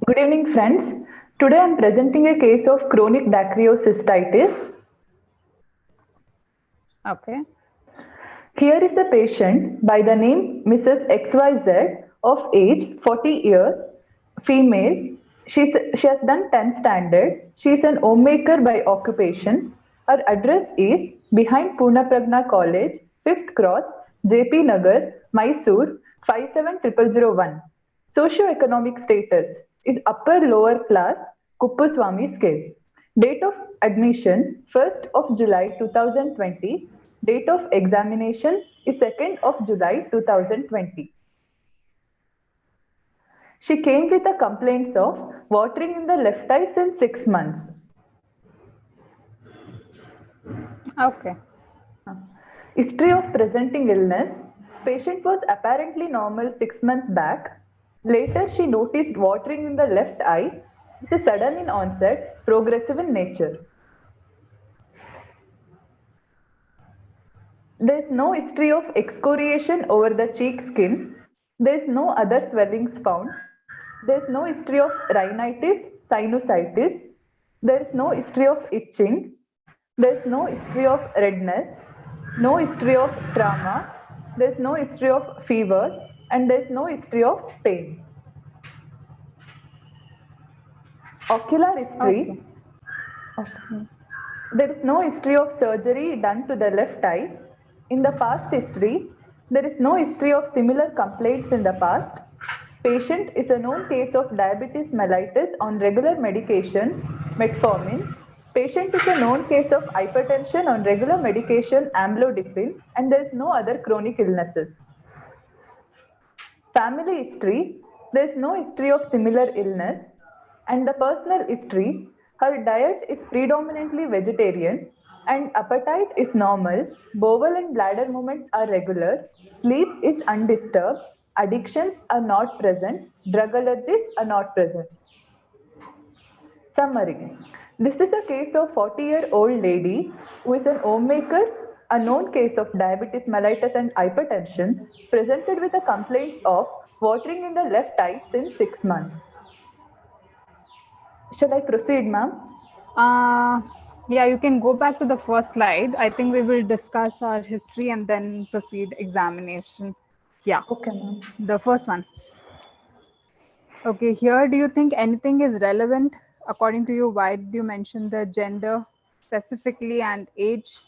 Good evening, friends. Today I am presenting a case of chronic dacryocystitis. Okay. Here is a patient by the name Mrs. XYZ of age 40 years, female. She has done 10th standard. She is an homemaker by occupation. Her address is behind Pune Pragna College, 5th Cross, JP Nagar, Mysore, 57001. Socioeconomic status is upper lower class Kuppuswamy scale. Date of admission 1st of July 2020. Date of examination is 2nd of July 2020. She came with the complaints of watering in the left eye since 6 months. Okay. History of presenting illness. Patient was apparently normal 6 months back. Later, she noticed watering in the left eye, which is sudden in onset, progressive in nature. There is no history of excoriation over the cheek skin. There is no other swellings found. There is no history of rhinitis, sinusitis. There is no history of itching. There is no history of redness. No history of trauma. There is no history of fever. And there is no history of pain. Ocular history. Okay. There is no history of surgery done to the left eye. In the past history, there is no history of similar complaints in the past. Patient is a known case of diabetes mellitus on regular medication, metformin. Patient is a known case of hypertension on regular medication, amlodipine, and there is no other chronic illnesses. Family history, there is no history of similar illness. And the personal history, her diet is predominantly vegetarian and appetite is normal, bowel and bladder movements are regular, sleep is undisturbed, addictions are not present, drug allergies are not present. Summary. This is a case of 40-year-old lady who is an homemaker, a known case of diabetes mellitus and hypertension, presented with a complaints of watering in the left eye since 6 months. Shall I proceed, ma'am? Yeah, you can go back to the first slide. I think we will discuss our history and then proceed examination. Yeah. Okay, ma'am. The first one. Okay, here, do you think anything is relevant? According to you, why did you mention the gender specifically and age?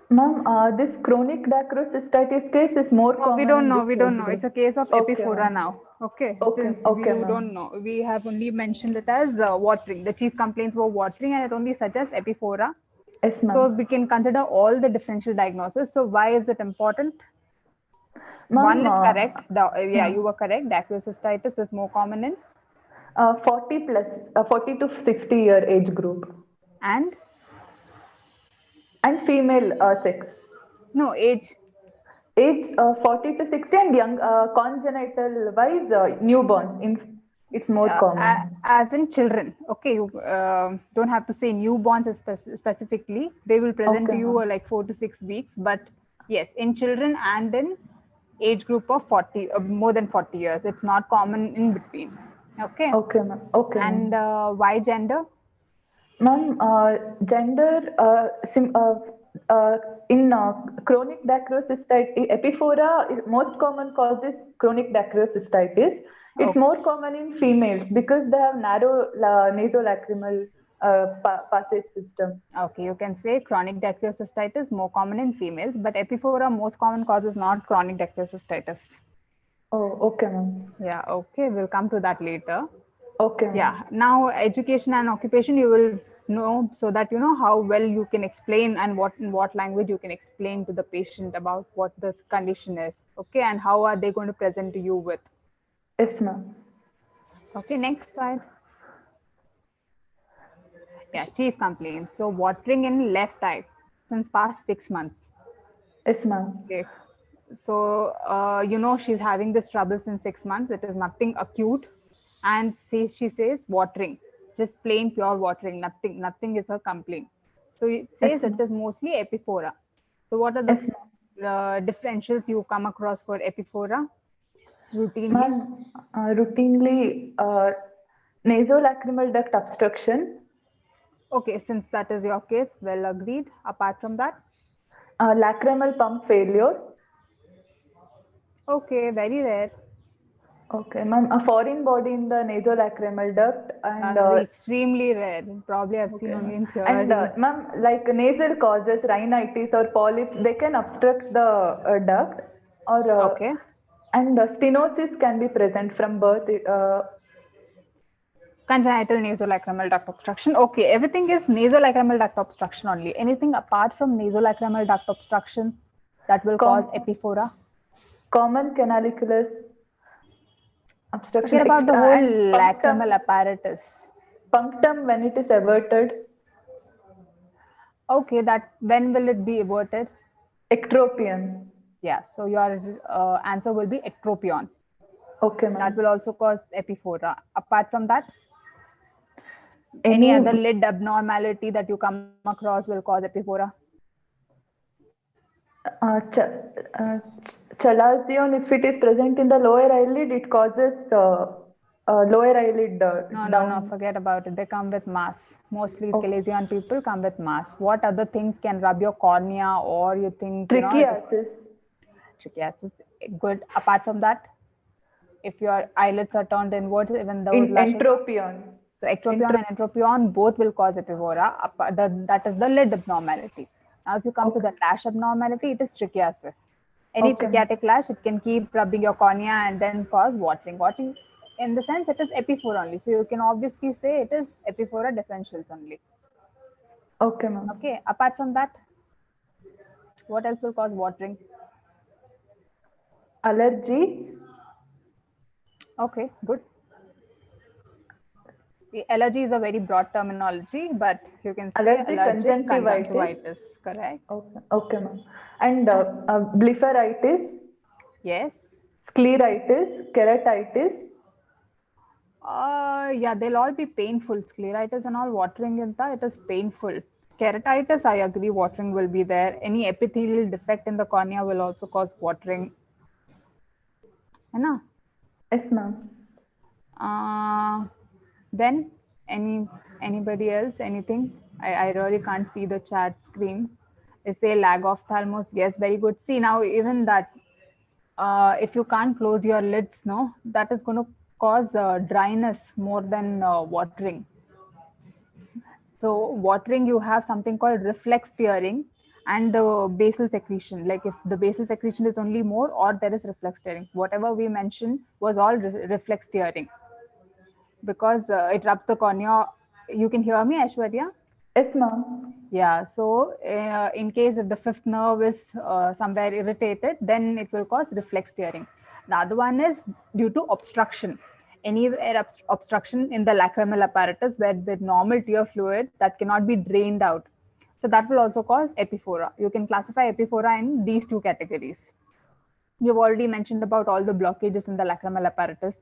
Ma'am, this chronic dacryocystitis case is more common. We don't know. In We this don't age know. group. It's a case of Okay, epiphora ma'am. now. Okay. Okay, Since okay, you ma'am. don't know, we have only mentioned it as watering. The chief complaints were watering, and it only suggests epiphora. Yes, ma'am. So we can consider all the differential diagnosis. So why is it important? One is correct. Yeah, you were correct. Dacryocystitis is more common in 40 to 60-year age group. And female sex. No, age. Age 40 to 60 and young congenital wise newborns. It's more common. As in children. Okay, you don't have to say newborns specifically. They will present to you like 4 to 6 weeks. But yes, in children and in age group of 40, more than 40 years. It's not common in between. Okay. Okay, ma'am. Okay. And why gender? Ma'am, gender in chronic dacryocystitis, epiphora, most common cause is chronic dacryocystitis. It's more common in females because they have narrow nasolacrimal passage system. Okay, you can say chronic dacryocystitis more common in females, but epiphora most common cause is not chronic dacryocystitis. Oh, okay, ma'am. Yeah, okay, we'll come to that later. Okay. Yeah, now education and occupation you will know, so that you know how well you can explain and in what language you can explain to the patient about what this condition is. Okay, and how are they going to present to you with. Yes, ma'am. Okay, next slide. Yeah, chief complaints. So watering in left eye since past 6 months. Yes, ma'am. Okay. So, you know, she's having this trouble since 6 months. It is nothing acute. And she says watering, just plain pure watering, nothing is her complaint. So it says it is mostly epiphora. So what are the differentials you come across for epiphora routinely? Routinely, Nasolacrimal duct obstruction, Okay, since that is your case, well agreed. Apart from that, lacrimal pump failure. okay, very rare. Okay, ma'am. A foreign body in the nasolacrimal duct and Extremely rare. Probably I've seen okay, only ma'am. in And theory. ma'am, like nasal causes, rhinitis or polyps, they can obstruct the duct, or Okay. and stenosis can be present from birth. Congenital nasolacrimal duct obstruction. Okay, everything is nasolacrimal duct obstruction only. Anything apart from nasolacrimal duct obstruction that will cause Com- epiphora? common canaliculus obstruction Forget about the whole and lacrimal apparatus. punctum when it is averted, Okay, that when will it be aborted? ectropion. Yeah, so your answer will be ectropion. Okay, That ma'am. will also cause epiphora. Apart from that, any Any other lid abnormality that you come across will cause epiphora? chalazion, if it is present in the lower eyelid, it causes lower eyelid No, down. forget about it. They come with mass. Mostly Oh, Calazion people come with mass. What other things can rub your cornea or you think, it is trichiasis trichiasis? Good. Apart from that, if your eyelids are turned inwards, even those in lashes. entropion. So ectropion Entro- and entropion both will cause epiphora. That is the lid abnormality. Now, if you come to okay. the lash abnormality, it is trichiasis. Any Okay, ma'am. trichiatic lash, it can keep rubbing your cornea and then cause watering. Watering, in the sense, it is epiphora only. So you can obviously say it is epiphora differentials only. Okay, ma'am. Okay. Apart from that, what else will cause watering? Allergy, Okay, good. The allergy is a very broad terminology, but you can say allergic allergic conjunctivitis. conjunctivitis. Correct. Okay, okay, ma'am. And blepharitis, Yes. scleritis, keratitis. Yeah, they'll all be painful. Scleritis and all watering in that, it is painful. Keratitis, I agree, watering will be there. Any epithelial defect in the cornea will also cause watering. है ना? Yes, ma'am. Then anybody else? Anything? I really can't see the chat screen. They say lag ophthalmos. Yes, very good. See now, even that if you can't close your lids, no, that is going to cause dryness more than watering. So watering, you have something called reflex tearing and the basal secretion. Like if the basal secretion is only more or there is reflex tearing. Whatever we mentioned was all reflex tearing because it rubs the cornea. You can hear me, Aishwarya? Yes, ma'am. Yeah, so in case if the fifth nerve is somewhere irritated, then it will cause reflex tearing. The other one is due to obstruction. Anywhere obstruction in the lacrimal apparatus where the normal tear fluid that cannot be drained out. So that will also cause epiphora. You can classify epiphora in these two categories. You've already mentioned about all the blockages in the lacrimal apparatus,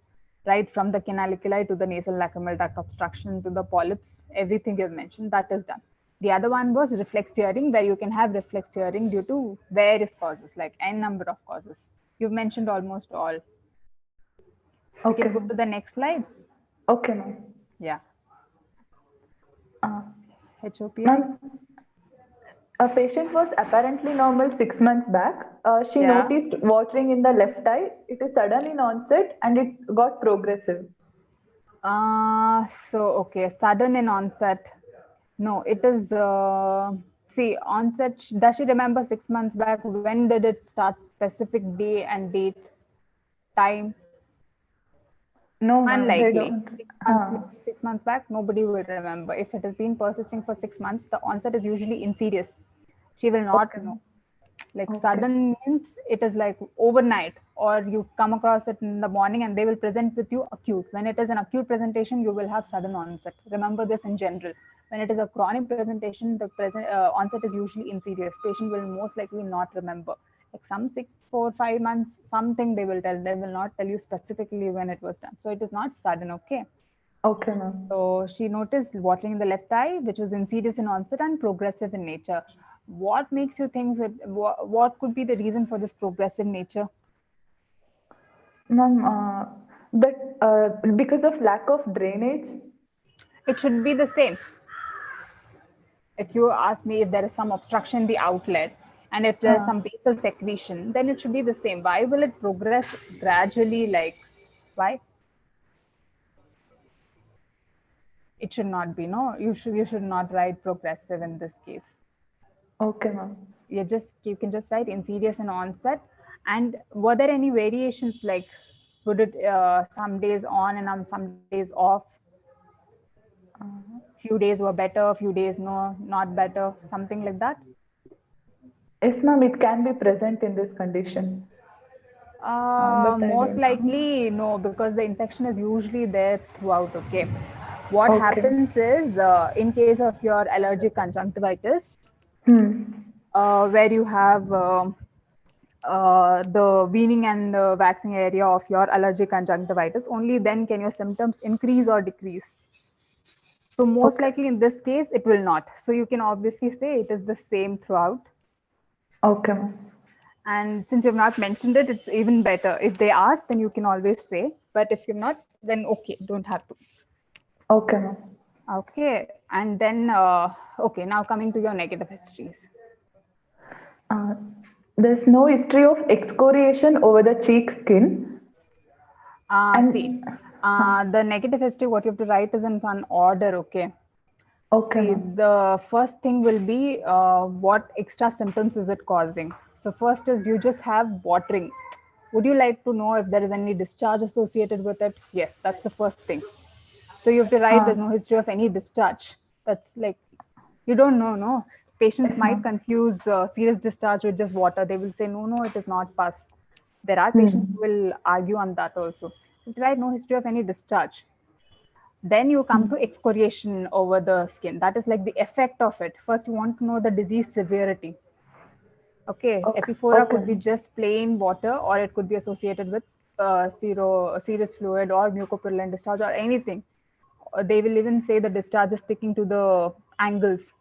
right? From the canaliculi to the nasal lacrimal duct obstruction to the polyps, everything you've mentioned, that is done. The other one was reflex tearing, where you can have reflex tearing due to various causes, like n number of causes. You've mentioned almost all. We Okay, can go to ma'am. the next slide. Okay, ma'am. Yeah. Uh, HOPI. ma'am, a patient was apparently normal 6 months back. She Yeah. noticed watering in the left eye. It is sudden in onset and it got progressive. Okay, sudden in onset. No, it is, see, onset, does she remember 6 months back? When did it start? Specific day and date, time? No, ma'am, they Unlikely. don't. 6 months, Huh. 6 months back, nobody will remember. If it has been persisting for 6 months, the onset is usually insidious. She will not Okay, know. ma'am. Like Okay. sudden means it is like overnight, or you come across it in the morning and they will present with you acute. When it is an acute presentation, you will have sudden onset. Remember this in general. When it is a chronic presentation, the onset is usually insidious. Patient will most likely not remember. Like some 6, 4, 5 months, something they will tell. They will not tell you specifically when it was done. So it is not sudden, okay? Okay, ma'am. So she noticed watering in the left eye, which was insidious in onset and progressive in nature. What makes you think that what could be the reason for this progressive nature? Ma'am, That because of lack of drainage. It should be the same. If you ask me if there is some obstruction in the outlet and if there's Huh. some basal secretion, then it should be the same. Why will it progress gradually? Like, why? It should not be. No, you should not write progressive in this case. Okay, ma'am. You can just write insidious and onset. And were there any variations, like would it some days on and on some days off? Few days were better, few days no, not better, something like that. Yes, ma'am, it can be present in this condition. But I Most don't know. likely no, because the infection is usually there throughout. Okay, what Okay. happens is in case of your allergic conjunctivitis, Hmm. where you have the weaning and waxing area of your allergic conjunctivitis, only then can your symptoms increase or decrease. So most Okay. likely in this case, it will not. So you can obviously say it is the same throughout. Okay, ma'am. And since you've not mentioned it, it's even better. If they ask, then you can always say. But if you're not, then okay, don't have to. Okay, ma'am. Okay. And then, okay, now coming to your negative histories. Uh, there's no history of excoriation over the cheek skin. See, And the negative history, what you have to write is in one order, okay? okay, See, ma'am. the first thing will be what extra symptoms is it causing? So, first is you just have watering. Would you like to know if there is any discharge associated with it? Yes, that's the first thing. So, you have to write there's Huh. no history of any discharge. That's like, you don't know, no? Patients Yes, might ma'am. confuse serious discharge with just water. They will say, no, no, it is not pus. There are patients Hmm. who will argue on that also. You have to write no history of any discharge. Then you come to Hmm. excoriation over the skin. That is like the effect of it. First, you want to know the disease severity. Okay, Okay. epiphora Okay, could be ma'am. just plain water, or it could be associated with serous fluid or mucopurulent discharge or anything. Or they will even say the discharge is sticking to the angles.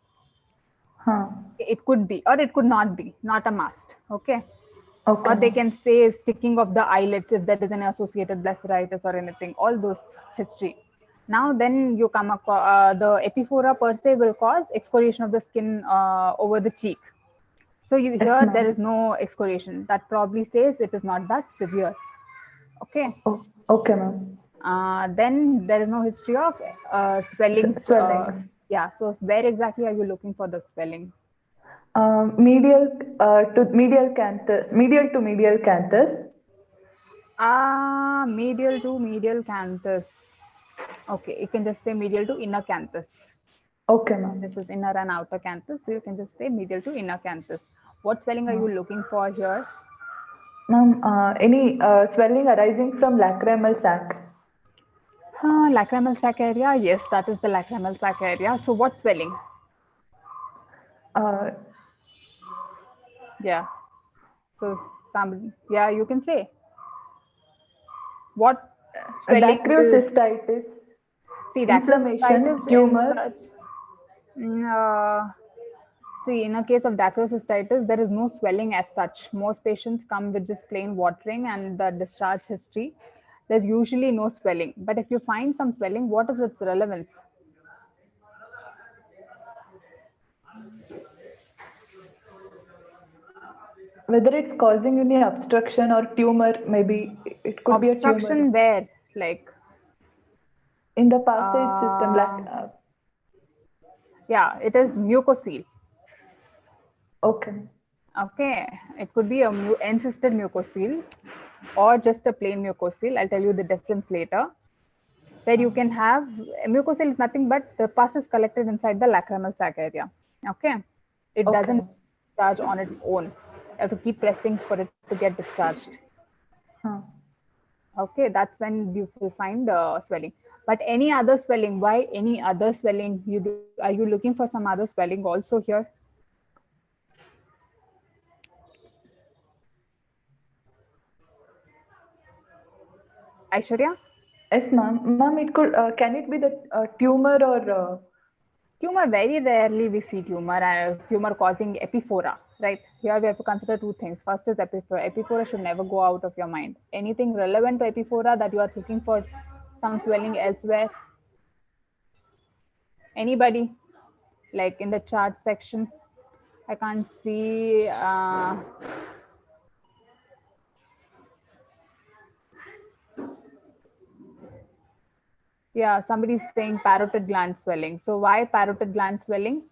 Huh. It could be, or it could not be, not a must. Okay. Okay, Or they ma'am. can say sticking of the eyelids if there is an associated blepharitis or anything, all those history. Now then you come across the epiphora per se will cause excoriation of the skin over the cheek. So Yes, here there ma'am. is no excoriation. That probably says it is not that severe. Okay. Oh, okay, ma'am. Then there is no history of swellings. Swellings. Yeah. So where exactly are you looking for the swelling? Medial to medial canthus. Medial to medial canthus. Medial to medial canthus. Okay, you can just say medial to inner canthus. Okay, ma'am. This is inner and outer canthus, so you can just say medial to inner canthus. What swelling are Huh. you looking for here? Ma'am, any swelling arising from lacrimal sac? Lacrimal sac area. Yes, that is the lacrimal sac area. So what swelling? Uh, Yeah. So some, yeah, you can say what swelling will dacryocystitis, see. inflammation, Dacrocystitis in tumor. such. mm, uh, See, in a case of dacryocystitis, there is no swelling as such. Most patients come with just plain watering and the discharge history. There's usually no swelling. But if you find some swelling, what is its relevance? Whether it's causing any obstruction or tumor, maybe it could be a tumor Obstruction where? Like, in the passage system. Like, uh, yeah, it is mucocele. okay, Okay, it could be a encysted mucocele or just a plain mucocele. I'll tell you the difference later. Where you can have mucocele is nothing but the pus is collected inside the lacrimal sac area. Okay, it okay, doesn't discharge on its own. You have to keep pressing for it to get discharged. huh. Okay, that's when you will find swelling. But any other swelling? Why any other swelling? Are you looking for some other swelling also here? Aishwarya? Yes, ma'am. Ma'am, it could. Can it be the tumor or? Tumor, very rarely we see tumor causing epiphora. right? Here we have to consider two things. First is epiphora. Epiphora should never go out of your mind. Anything relevant to epiphora that you are looking for some swelling elsewhere? Anybody? Like in the chart section, I can't see. Yeah, somebody's saying parotid gland swelling. So why parotid gland swelling?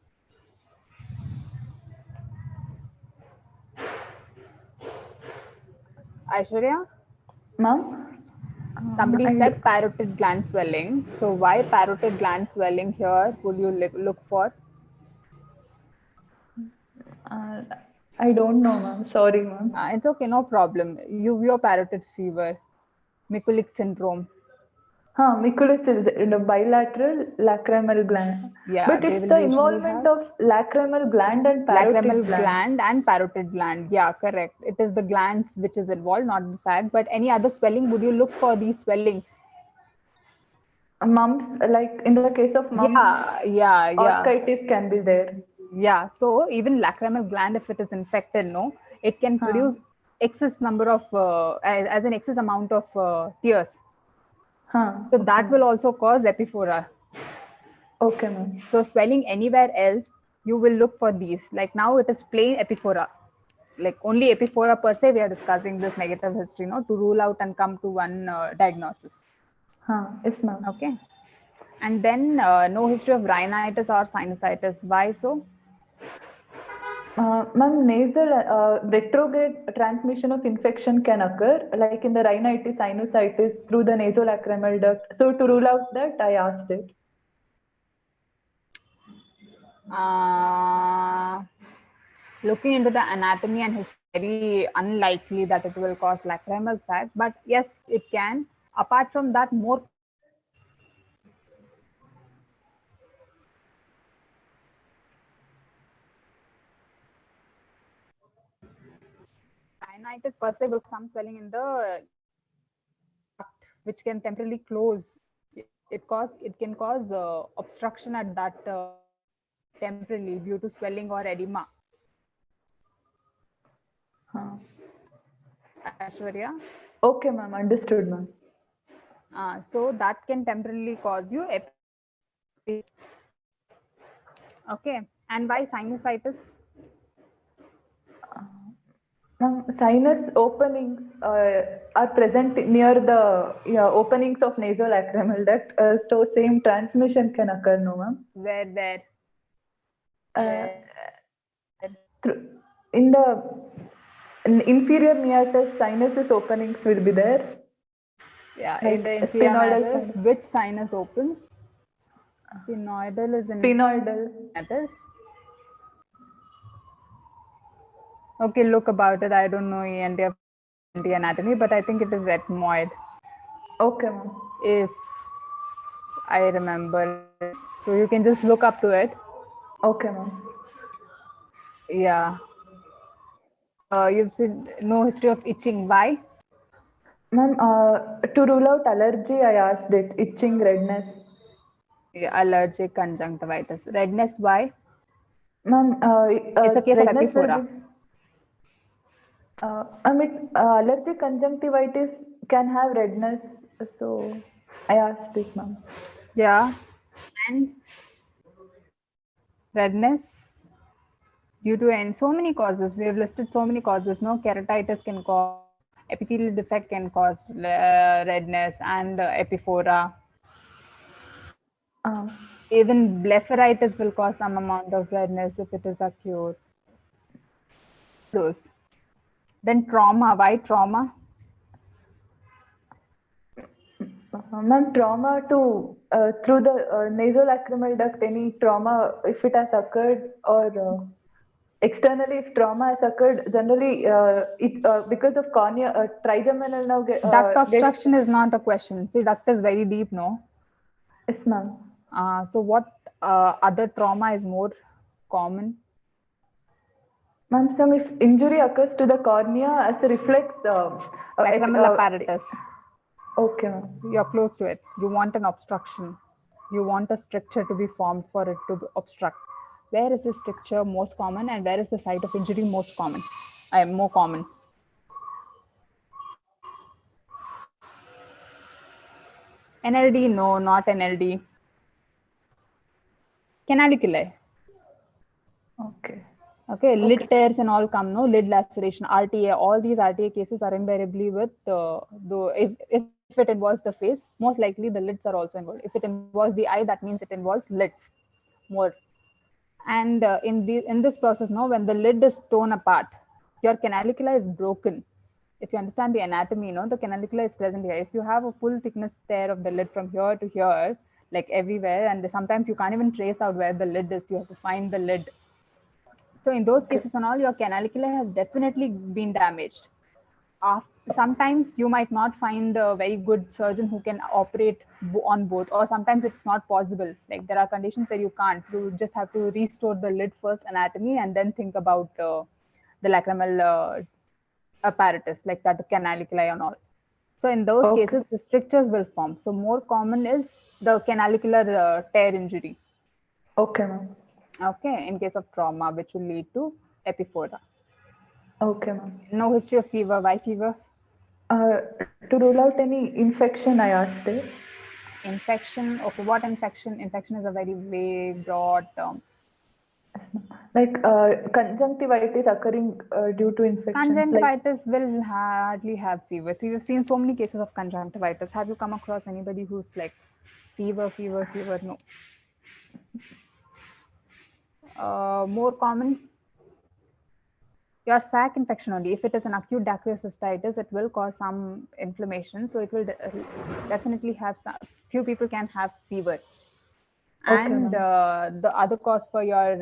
Aishwarya? Ma'am? Somebody I, said parotid gland swelling. So why parotid gland swelling here would you look for? uh, I don't know, ma'am. Sorry, ma'am. It's okay, no problem. Uveo parotid fever, Mikulicz syndrome. Miculus is the bilateral lacrimal gland. Yeah, But they it's will the usually involvement have of lacrimal gland and lacrimal parotid gland. gland and parotid gland. Yeah, correct. It is the glands which is involved, not the sac. But any other swelling, would you look for these swellings? Mumps, like in the case of mumps, Yeah. orchitis can be there. Yeah, so even lacrimal gland, if it is infected, no, it can Huh. produce excess number of, as an excess amount of tears. So Okay, that will ma'am. also cause epiphora. Okay, ma'am. So swelling anywhere else, you will look for these. Like now it is plain epiphora. Like only epiphora per se, we are discussing this negative history, no, to rule out and come to one diagnosis. Yes, ma'am. Okay. And then no history of rhinitis or sinusitis. Why so? Ma'am, nasal retrograde transmission of infection can occur, like in the rhinitis, sinusitis, through the nasolacrimal duct. So to rule out that, I asked it. Looking into the anatomy and history, very unlikely that it will cause lacrimal sac, but yes, it can. Apart from that, more rhinitis per se will some swelling in the duct, which can temporarily close. It can cause obstruction at that temporarily due to swelling or edema. Aishwarya. Okay, ma'am. Understood, ma'am. So that can temporarily cause you okay. And why sinusitis? Ma'am, sinus openings are present near the openings of nasolacrimal duct. So same transmission can occur, no, ma'am? Where? Uh, in the inferior meatus, sinuses openings will be there. Yeah, Like in the inferior sphenoidal meatus, sinus. which sinus opens? Sphenoidal is in Sphenoidal. meatus. Okay, look about it. I don't know ENT anatomy, but I think it is ethmoid. Okay, ma'am. If I remember it. So you can just look up to it. Okay, ma'am. Yeah. You've seen no history of itching. Why? Ma'am, to rule out allergy, I asked it. Itching, redness. Yeah, allergic conjunctivitis. Redness, why? Ma'am, It's a case of redness will epiphora. be. Allergic conjunctivitis can have redness, so I asked it, ma'am. Yeah. And redness due to so many causes. We have listed so many causes. No, keratitis can cause, epithelial defect can cause redness and epiphora. Even blepharitis will cause some amount of redness if it is acute. Those. Then trauma. Why trauma? Ma'am, trauma to through the nasolacrimal duct, any trauma if it has occurred or externally if trauma has occurred, generally it because of cornea, trigeminal nerve Duct gets. obstruction is not a question. See, duct is very deep, no? Yes, ma'am. So what other trauma is more common? Ma'am, some if injury occurs to the cornea as a reflex. Lacrimal apparatus. Okay, ma'am. You're close to it. You want an obstruction. You want a stricture to be formed for it to obstruct. Where is the stricture most common and where is the site of injury most common? More common. NLD, no, not NLD. Canalicular. Okay. Okay, lid Okay. tears and all come, no, lid laceration, RTA. All these RTA cases are invariably with if it involves the face, most likely the lids are also involved. If it involves the eye, that means it involves lids more. And in this process, no, when the lid is torn apart, your canalicula is broken. If you understand the anatomy, the canalicula is present here. If you have a full thickness tear of the lid from here to here, like everywhere, and sometimes you can't even trace out where the lid is, you have to find the lid. So in those Okay. cases and all, your canalicula has definitely been damaged. Sometimes you might not find a very good surgeon who can operate on both, or sometimes it's not possible. Like there are conditions where you can't. You just have to restore the lid first anatomy and then think about the lacrimal apparatus, like that canaliculi and all. So in those Okay. cases, the strictures will form. So more common is the canalicular tear injury. Okay, ma'am. Okay, in case of trauma, which will lead to epiphora. Okay, ma'am. No history of fever. Why fever? To rule out any infection, I asked it. Infection. Okay, what infection? Infection is a very vague, broad term. Like conjunctivitis occurring due to infections. Like, Conjunctivitis will hardly have fever. See, you've seen so many cases of conjunctivitis. Have you come across anybody who's like fever, fever, fever? No. More common, your sac infection only. If it is an acute dacryocystitis, it will cause some inflammation. So it will definitely have some. Few people can have fever. okay, And ma'am. the other cause for your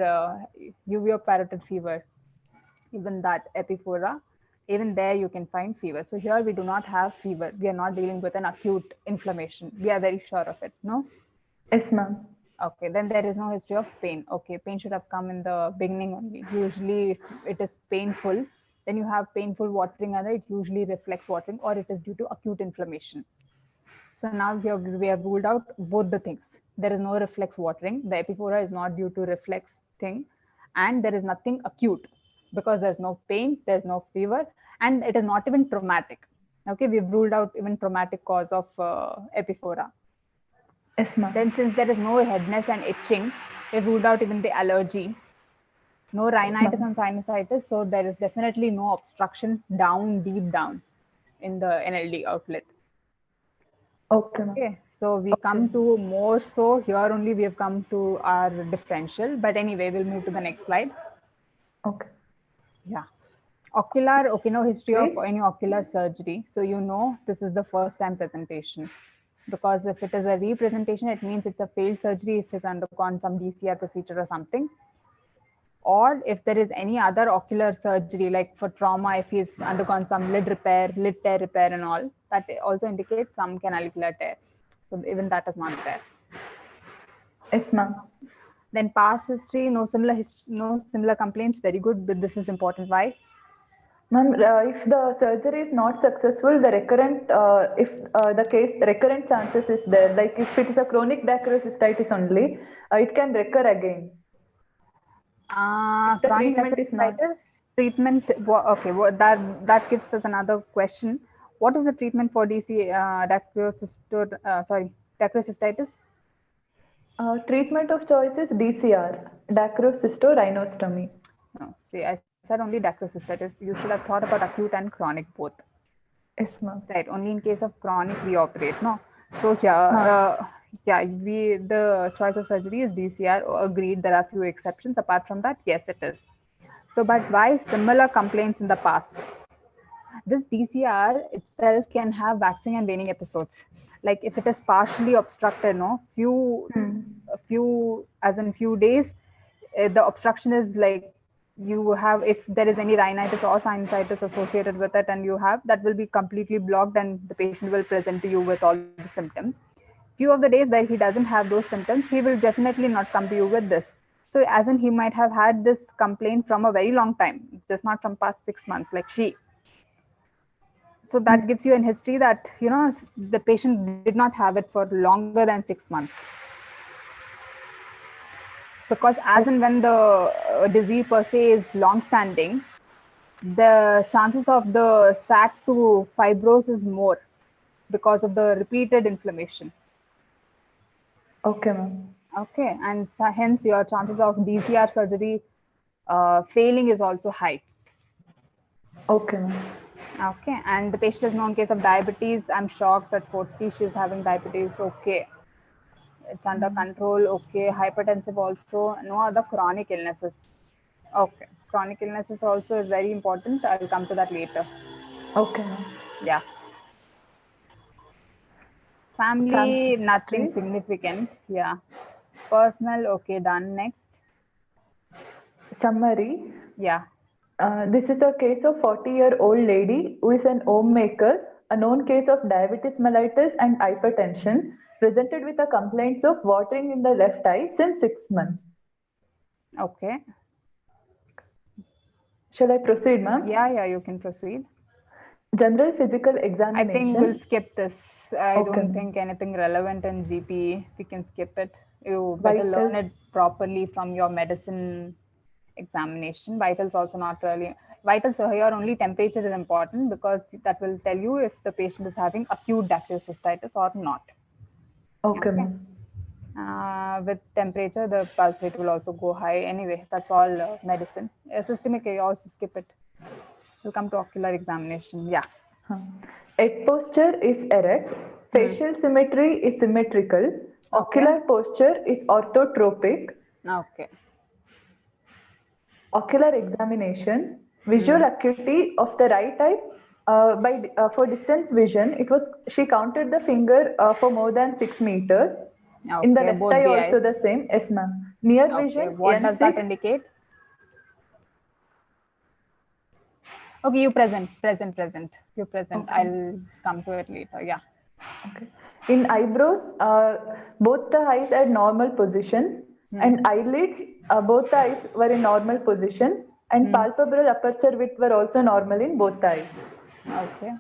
uveo-parotid fever, even that epiphora, even there you can find fever. So here we do not have fever. We are not dealing with an acute inflammation. We are very sure of it. No? Yes, ma'am. Okay, then there is no history of pain. Okay, pain should have come in the beginning only. Usually, if it is painful, then you have painful watering, and it usually reflex watering, or it is due to acute inflammation. So now we have ruled out both the things. There is no reflex watering. The epiphora is not due to reflex thing, and there is nothing acute because there's no pain, there's no fever, and it is not even traumatic. Okay, we've ruled out even traumatic cause of epiphora. Yes, ma'am. Then, since there is no redness and itching, we've ruled out even the allergy. No Yes, rhinitis ma'am. and sinusitis, so there is definitely no obstruction down, deep down in the NLD outlet. Okay, ma'am. Okay, so we Okay. come to more so here only we have come to our differential, but anyway, we'll move to the next slide. Okay. Yeah. Ocular, okay, no history of Wait. any ocular surgery. So you know this is the first time presentation. Because if it is a representation, it means it's a failed surgery if it's undergone some DCR procedure or something. Or if there is any other ocular surgery, like for trauma, if he's undergone some lid repair, lid tear repair and all, that also indicates some canalicular tear. So even that is not there. Yes, ma'am. Then past history, no similar complaints. Very good, but this is important. Why? Ma'am, if the surgery is not successful, the recurrent, if the case recurrent chances is there. Like if it is a chronic dacryocystitis only, it can recur again. If the Chronic treatment is not. dacryocystitis treatment. Okay, that gives us another question. What is the treatment for dacryocystitis? Treatment of choice is DCR, dacrocystorhinostomy. No, see, I said only dacryocystitis. You should have thought about acute and chronic both. Yes, ma'am. Right. Only in case of chronic we operate. No. So here, Huh. yeah, the choice of surgery is DCR. Agreed. There are few exceptions. Apart from that, yes, it is. So, but why similar complaints in the past? This DCR itself can have waxing and waning episodes. Like if it is partially obstructed, no, Hmm. as in few days, the obstruction is like you have, if there is any rhinitis or sinusitis associated with it, and you have that will be completely blocked, and the patient will present to you with all the symptoms. Few of the days where he doesn't have those symptoms, he will definitely not come to you with this. So as in he might have had this complaint from a very long time, just not from past 6 months, like she. So that gives you an history that the patient did not have it for longer than 6 months. Because as and when the disease per se is long-standing, the chances of the sac to fibrose is more because of the repeated inflammation. Okay, ma'am. Okay, and hence your chances of DCR surgery failing is also high. Okay, ma'am. Okay, and the patient is known case of diabetes. I'm shocked at 40 she's having diabetes. Okay, it's under control. Okay, hypertensive also. No other chronic illnesses. Okay, chronic illnesses also is very important. I'll come to that later. Okay, ma'am. Yeah. Family, Family nothing history. significant. Yeah. Personal, okay, done. Next. Summary. Yeah. This is a case of 40-year-old lady who is an homemaker, a known case of diabetes mellitus and hypertension, presented with a complaints of watering in the left eye since 6 months. Okay. Shall I proceed, ma'am? Yeah, you can proceed. General physical I examination. think we'll skip this. I Okay, don't ma'am. think anything relevant in GP. We can skip it. You better learn Vitals. it properly from your medicine examination. Vitals also not really. Vitals here only temperature is important because that will tell you if the patient is having acute dacryocystitis or not. Okay, ma'am. With temperature, the pulse rate will also go high. Anyway, that's all medicine. Systemic, I also skip it. We'll come to ocular examination. Yeah. Head posture is erect. Facial symmetry is symmetrical. Ocular posture is orthotropic. Okay. Ocular examination. Visual acuity of the right eye. For distance vision, she counted the finger for more than 6 meters. In the Okay, left both eye the also eyes. the same. Yes, ma'am. Near Okay, vision what does that N6. indicate? Okay, you present. You present. Okay. I'll come to it later. Yeah. Okay. In eyebrows, both the eyes had normal position, and eyelids, both the eyes were in normal position, and palpebral aperture width were also normal in both the eyes. Okay.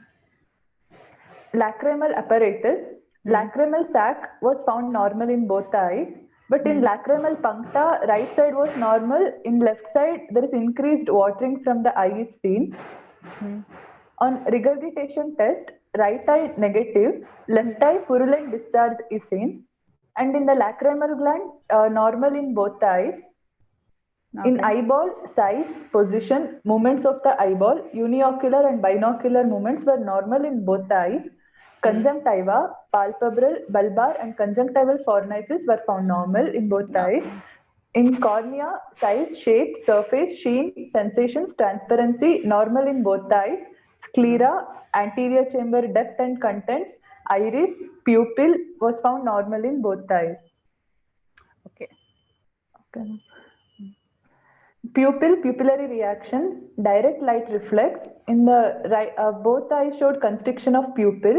Lacrimal apparatus, lacrimal sac was found normal in both the eyes, but in lacrimal puncta, right side was normal, in left side there is increased watering from the eye is seen. On regurgitation test, right eye negative, left eye purulent discharge is seen, and in the lacrimal gland, normal in both the eyes. In Okay. eyeball, size, position, movements of the eyeball, uniocular and binocular movements were normal in both the eyes. Conjunctiva, palpebral, bulbar, and conjunctival fornices were found normal in both the eyes. In cornea, size, shape, surface, sheen, sensations, transparency, normal in both the eyes. Sclera, anterior chamber depth and contents, iris, pupil was found normal in both the eyes. Okay. Okay. Pupillary reactions, direct light reflex. In the right, both eyes showed constriction of pupil,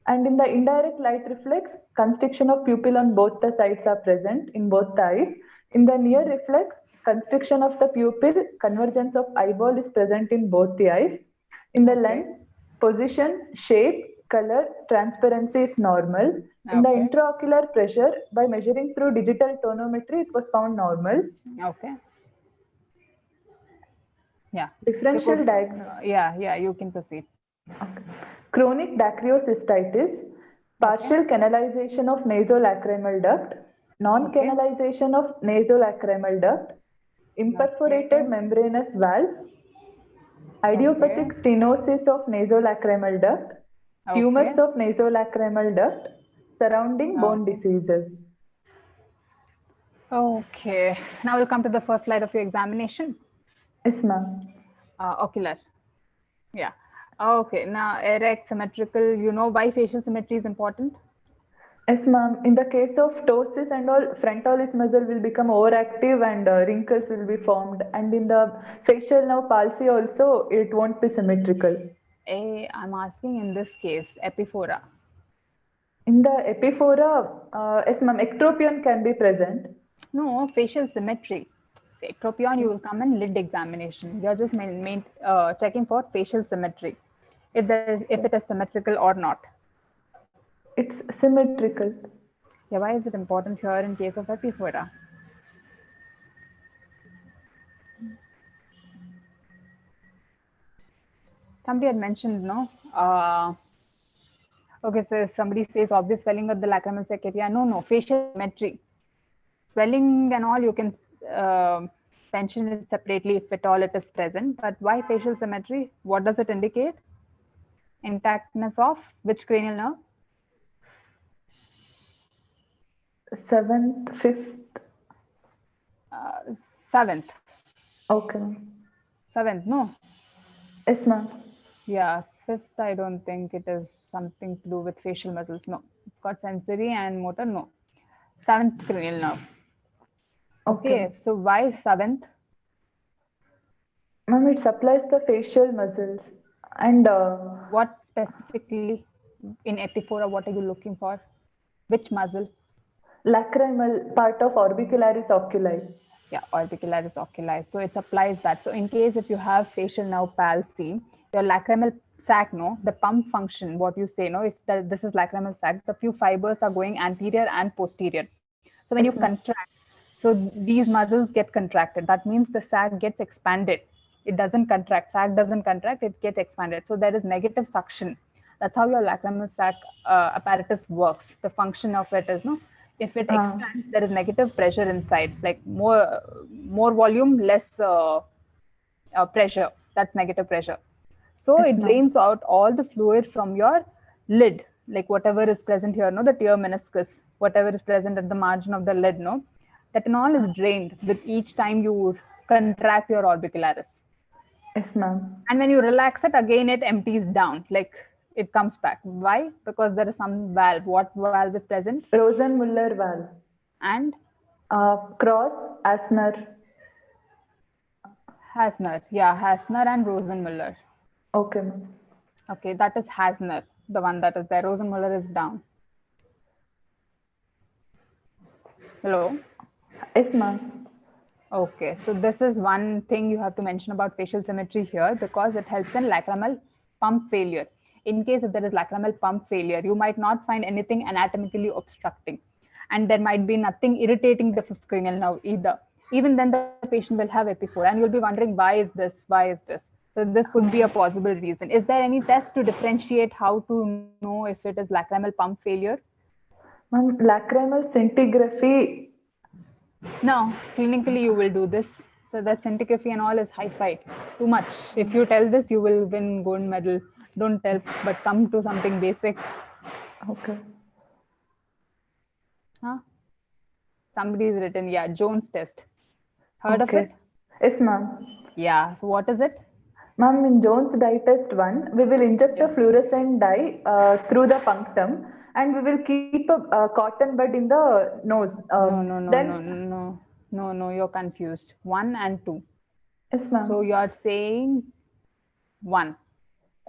and in the indirect light reflex, constriction of pupil on both the sides are present in both the eyes. In the near reflex, constriction of the pupil, convergence of eyeball is present in both the eyes. In the lens, position, shape, color, transparency is normal. In the intraocular pressure, by measuring through digital tonometry, it was found normal. Okay. Yeah. Differential diagnosis. Yeah, you can proceed. Okay. Chronic dacryocystitis, partial canalization of nasolacrimal duct, non-canalization of nasolacrimal duct, imperforated membranous valves, idiopathic stenosis of nasolacrimal duct, tumors of nasolacrimal duct, surrounding bone diseases. Okay. Now we'll come to the first slide of your examination. Yes, ma'am. Ocular. Yeah. Okay. Now, erect, symmetrical. You know why facial symmetry is important? Yes, ma'am. In the case of ptosis and all, frontalis muscle will become overactive and wrinkles will be formed. And in the facial nerve palsy also, it won't be symmetrical. I'm asking in this case, epiphora. In the epiphora, yes, ma'am, ectropion can be present. No, facial symmetry. Ectropion, you will come in lid examination. You are just checking for facial symmetry, if it is symmetrical or not. It's symmetrical. Yeah, why is it important here in case of epiphora? somebody had mentioned, no? Okay, so somebody says obvious swelling of the lacrimal sac area. No, facial symmetry. Swelling and all, you can mention it separately if at all it is present. But why facial symmetry? What does it indicate? Intactness of which cranial nerve? Seventh, fifth. Seventh. Okay. Seventh, no. Yes, ma'am. Yeah, fifth, I don't think it is something to do with facial muscles. No, it's got sensory and motor. No. Seventh cranial nerve. Okay, so why seventh? Ma'am, it supplies the facial muscles. And What specifically in epiphora, what are you looking for? Which muscle? lacrimal part of orbicularis oculi. Yeah, orbicularis oculi. So it supplies that. So in case if you have facial nerve palsy, your lacrimal sac, no, the pump function, what you say, no, if this is lacrimal sac, the few fibers are going anterior and posterior. So when you Yes, ma'am. contract, so these muscles get contracted. That means the sac gets expanded. It doesn't contract. Sac doesn't contract. It gets expanded. So there is negative suction. That's how your lacrimal sac apparatus works. The function of it is, no, if it expands, there is negative pressure inside, like more volume, less pressure. That's negative pressure. So Yes, it ma'am. drains out all the fluid from your lid, like whatever is present here, no, the tear meniscus, whatever is present at the margin of the lid, no, that and all is drained with each time you contract your orbicularis. Yes, ma'am. And when you relax it, again it empties down, like it comes back. Why? Because there is some valve. What valve is present? Rosenmuller valve. And Cross Asner. Hasner. Yeah, Hasner and Rosenmuller. Okay, ma'am. Okay, that is Hasner, the one that is there. Rosenmuller is down. Hello? Yes, ma'am. Okay, so this is one thing you have to mention about facial symmetry here because it helps in lacrimal pump failure. In case if there is lacrimal pump failure, you might not find anything anatomically obstructing. And there might be nothing irritating the fifth cranial nerve either. Even then, the patient will have epiphora, and you'll be wondering, why is this? Why is this? So this could be a possible reason. Is there any test to differentiate how to know if it is lacrimal pump failure? Ma'am, lacrimal scintigraphy. No, clinically you will do this. So that scintigraphy and all is hi-fi. Too much. If you tell this, you will win gold medal. Don't tell, but come to something basic. Okay. Huh? Somebody's written, yeah, Jones test. Heard of it? Yes, ma'am. Yeah. So what is it? Ma'am, in Jones dye test 1, we will inject a fluorescent dye through the punctum and we will keep a cotton bud in the nose. No, you're confused. 1 and 2. Yes, ma'am. So you're saying 1.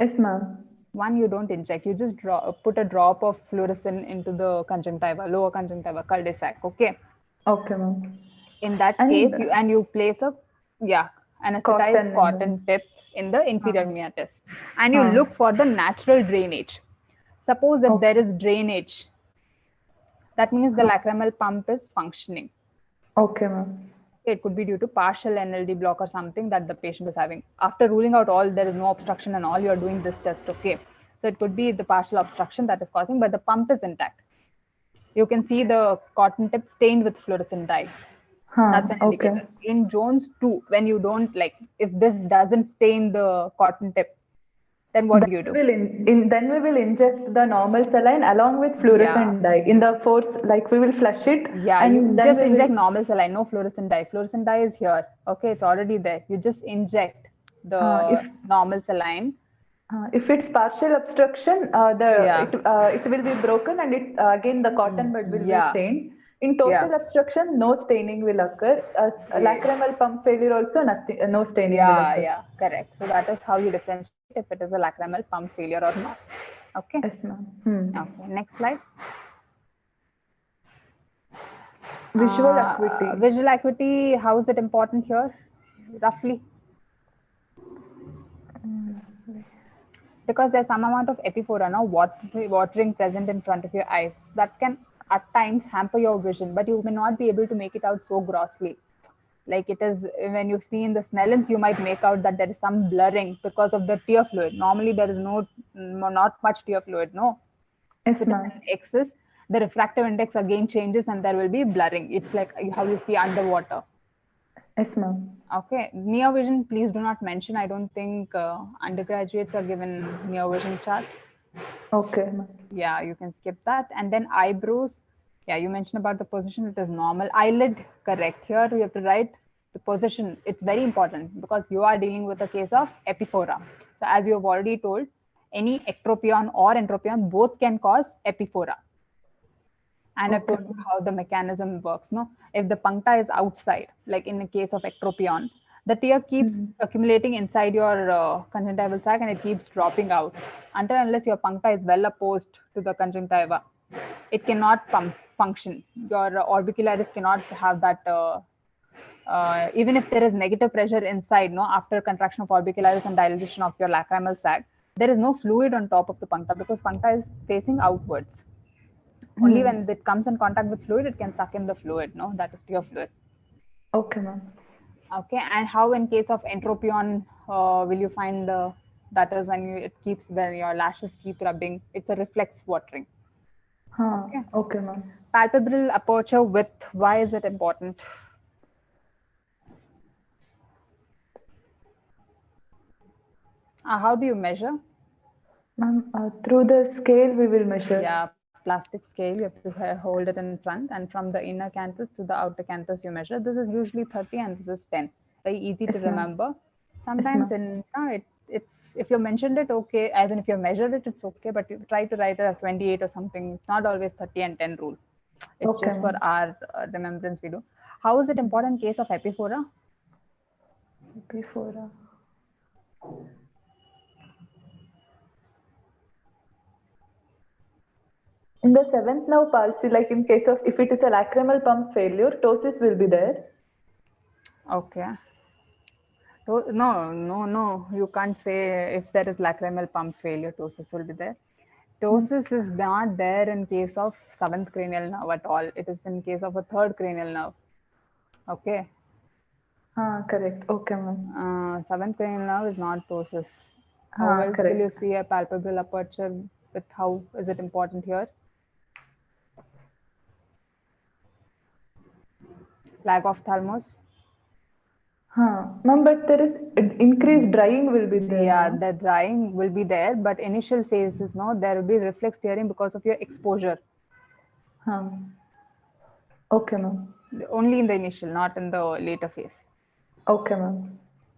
Yes, ma'am. 1 you don't inject. You just put a drop of fluorescent into the conjunctiva, lower conjunctiva, cul-de-sac. Okay. Okay, ma'am. In that case, you place a anesthetized cotton tip in the inferior meatus, and you look for the natural drainage. Suppose if there is drainage, that means the lacrimal pump is functioning. Okay, ma'am. It could be due to partial NLD block or something that the patient is having. After ruling out all, there is no obstruction and all, you are doing this test. Okay. So it could be the partial obstruction that is causing, but the pump is intact. You can see the cotton tip stained with fluorescent dye. That's an indicator. In Jones 2, when you don't if this doesn't stain the cotton tip, then what do you do? Then we will inject the normal saline along with fluorescent dye in the force, we will flush it. Yeah, and you just inject normal saline, no fluorescent dye. Fluorescent dye is here. Okay, it's already there. You just inject the normal saline. If it's partial obstruction, it will be broken and again the cotton bud will be stained. In total obstruction, no staining will occur. Lacrimal pump failure also no staining will occur. Yeah, correct. So that is how you differentiate if it is a lacrimal pump failure or not. Okay. Yes, ma'am. Okay, next slide. Visual acuity. Visual acuity, how is it important here, roughly? Because there's some amount of epiphora, now watering present in front of your eyes that can at times hamper your vision, but you may not be able to make it out so grossly. Like it is, when you see in the Snellens, you might make out that there is some blurring because of the tear fluid. Normally, there is not much tear fluid. No, if Yes, it is ma'am. an excess, the refractive index again changes and there will be blurring. It's like how you see underwater. Yes, ma'am. Okay, near vision, please do not mention. I don't think undergraduates are given near vision chart. Okay, ma'am. Yeah, you can skip that. And then eyebrows. Yeah, you mentioned about the position. It is normal. Eyelid, correct. Here we have to write the position. It's very important because you are dealing with a case of epiphora. So as you have already told, any ectropion or entropion both can cause epiphora. And I've Okay, told you ma'am. how the mechanism works. No, if the puncta is outside, like in the case of ectropion, the tear keeps accumulating inside your conjunctival sac and it keeps dropping out until unless your puncta is well opposed to the conjunctiva. It cannot function. Your orbicularis cannot have that. Even if there is negative pressure inside, no, after contraction of orbicularis and dilatation of your lacrimal sac, there is no fluid on top of the puncta because puncta is facing outwards. Only when it comes in contact with fluid, it can suck in the fluid. No, that is tear fluid. Okay, ma'am. Okay, and how in case of entropion will you find that is when when your lashes keep rubbing? It's a reflex watering. Okay. Okay, ma'am. Palpebral aperture width. Why is it important? How do you measure? Ma'am, through the scale we will measure. Yeah, plastic scale. You have to hold it in front, and from the inner canthus to the outer canthus, you measure. This is usually 30, and this is 10. Very easy to Yes, ma'am. remember. Yes, Sometimes ma'am. it's if you mentioned it, okay, as in if you measured it, it's okay. But you try to write it at 28 or something. It's not always 30 and 10 rule. It's Okay, just for ma'am. our remembrance we do. How is it important case of epiphora? Before. In the seventh nerve palsy, like in case of if it is a lacrimal pump failure, ptosis will be there. Okay. No. You can't say if there is lacrimal pump failure, ptosis will be there. Ptosis is not there in case of seventh cranial nerve at all. It is in case of a third cranial nerve. Okay. Correct. Okay, ma'am. Seventh cranial nerve is not ptosis. How else will you Correct. see a palpebral aperture with how is it important here? Lag of thalmos. Ma'am, but there is increased drying will be there, Yeah, ma'am. the drying will be there, but initial phases, no, there will be reflex tearing because of your exposure. Huh. Okay, ma'am. Only in the initial, not in the later phase. Okay, ma'am.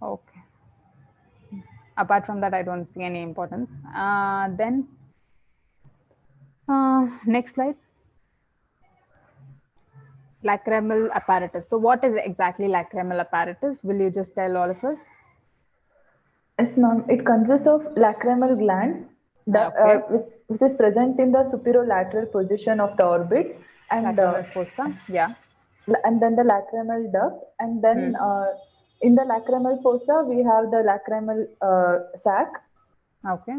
Okay. Apart from that, I don't see any importance. Then, next slide. Lacrimal apparatus. So, what is exactly lacrimal apparatus? Will you just tell all of us? Yes, ma'am. It consists of lacrimal gland, Okay. which is present in the superolateral position of the orbit, Lacrimal fossa. Yeah. and then the lacrimal duct, and then Hmm. in the lacrimal fossa we have the lacrimal sac. Okay.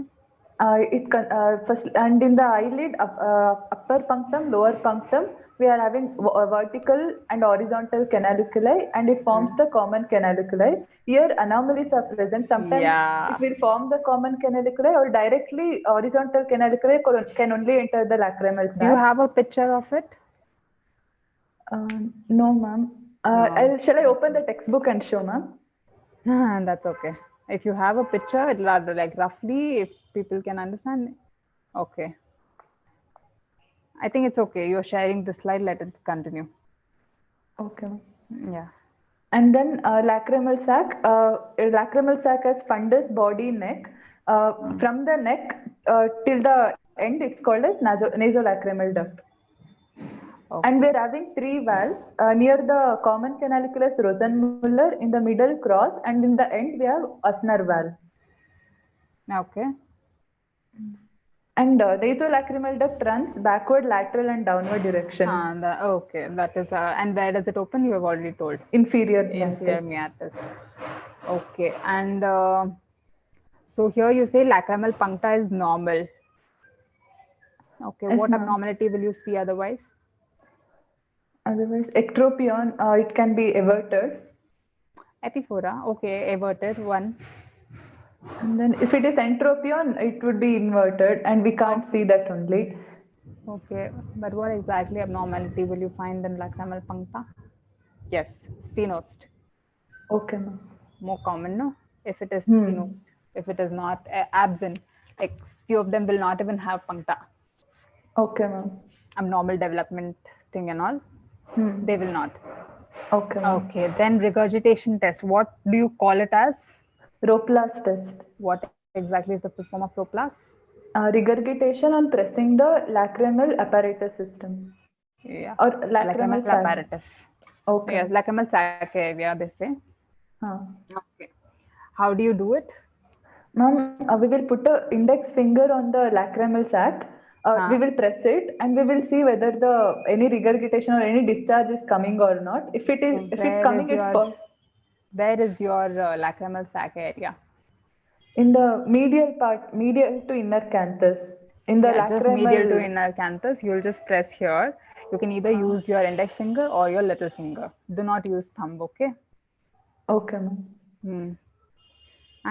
First, and in the eyelid, upper punctum, lower punctum, we are having vertical and horizontal canaliculi, and it forms the common canaliculi. Here, anomalies are present. Sometimes it Yeah. will form the common canaliculi, or directly horizontal canaliculi can only enter the lacrimal Do you sac. have a picture of it? No, ma'am. No. Shall I open the textbook and show, ma'am? That's okay. If you have a picture, it'll like roughly, if people can understand. Okay. I think it's okay. You're sharing the slide. Let it continue. Okay. Yeah. And then lacrimal sac has fundus, body, neck. From the neck till the end, it's called as nasolacrimal duct. And Okay. we're having three valves near the common canaliculus Rosenmuller, in the middle cross, and in the end we have Usner valve. Okay. And nasolacrimal duct runs backward, lateral, and downward direction. Okay. That is, and where does it open? You have already told. Inferior Inferior meatus. meatus. Okay. And so here you say lacrimal puncta is normal. Okay. Yes, What ma'am. abnormality will you see otherwise? Otherwise, ectropion, it can be averted. Epiphora, okay, averted one. And then if it is entropion, it would be inverted, and we can't see that only. Okay, but what exactly abnormality will you find in lacrimal puncta? Yes, stenosed. Okay, ma'am. More common, no? If it is stenosed, Hmm. if it is not absent, like few of them will not even have puncta. Okay, ma'am. Abnormal development thing and all, they Hmm. will not. Okay, ma'am. Okay, then regurgitation test. What do you call it as? Ropla's test. What exactly is the full form of Ropla's? Regurgitation on pressing the lacrimal apparatus system Yeah, or lacrimal lacrimal sac. apparatus. Okay. Yes, lacrimal sac area, they say. Huh. Okay. How do you do it? Ma'am, we will put a index finger on the lacrimal sac. We Huh? will press it and we will see whether the any regurgitation or any discharge is coming or not. So If it's coming, it's positive. where is your lacrimal sac area? In the medial part, medial to inner canthus, in the Yeah, just medial to lacrimal. inner canthus. You'll just press here. You can either Uh, use your index finger or your little finger. Do not use thumb, okay? okay, ma'am. Hmm.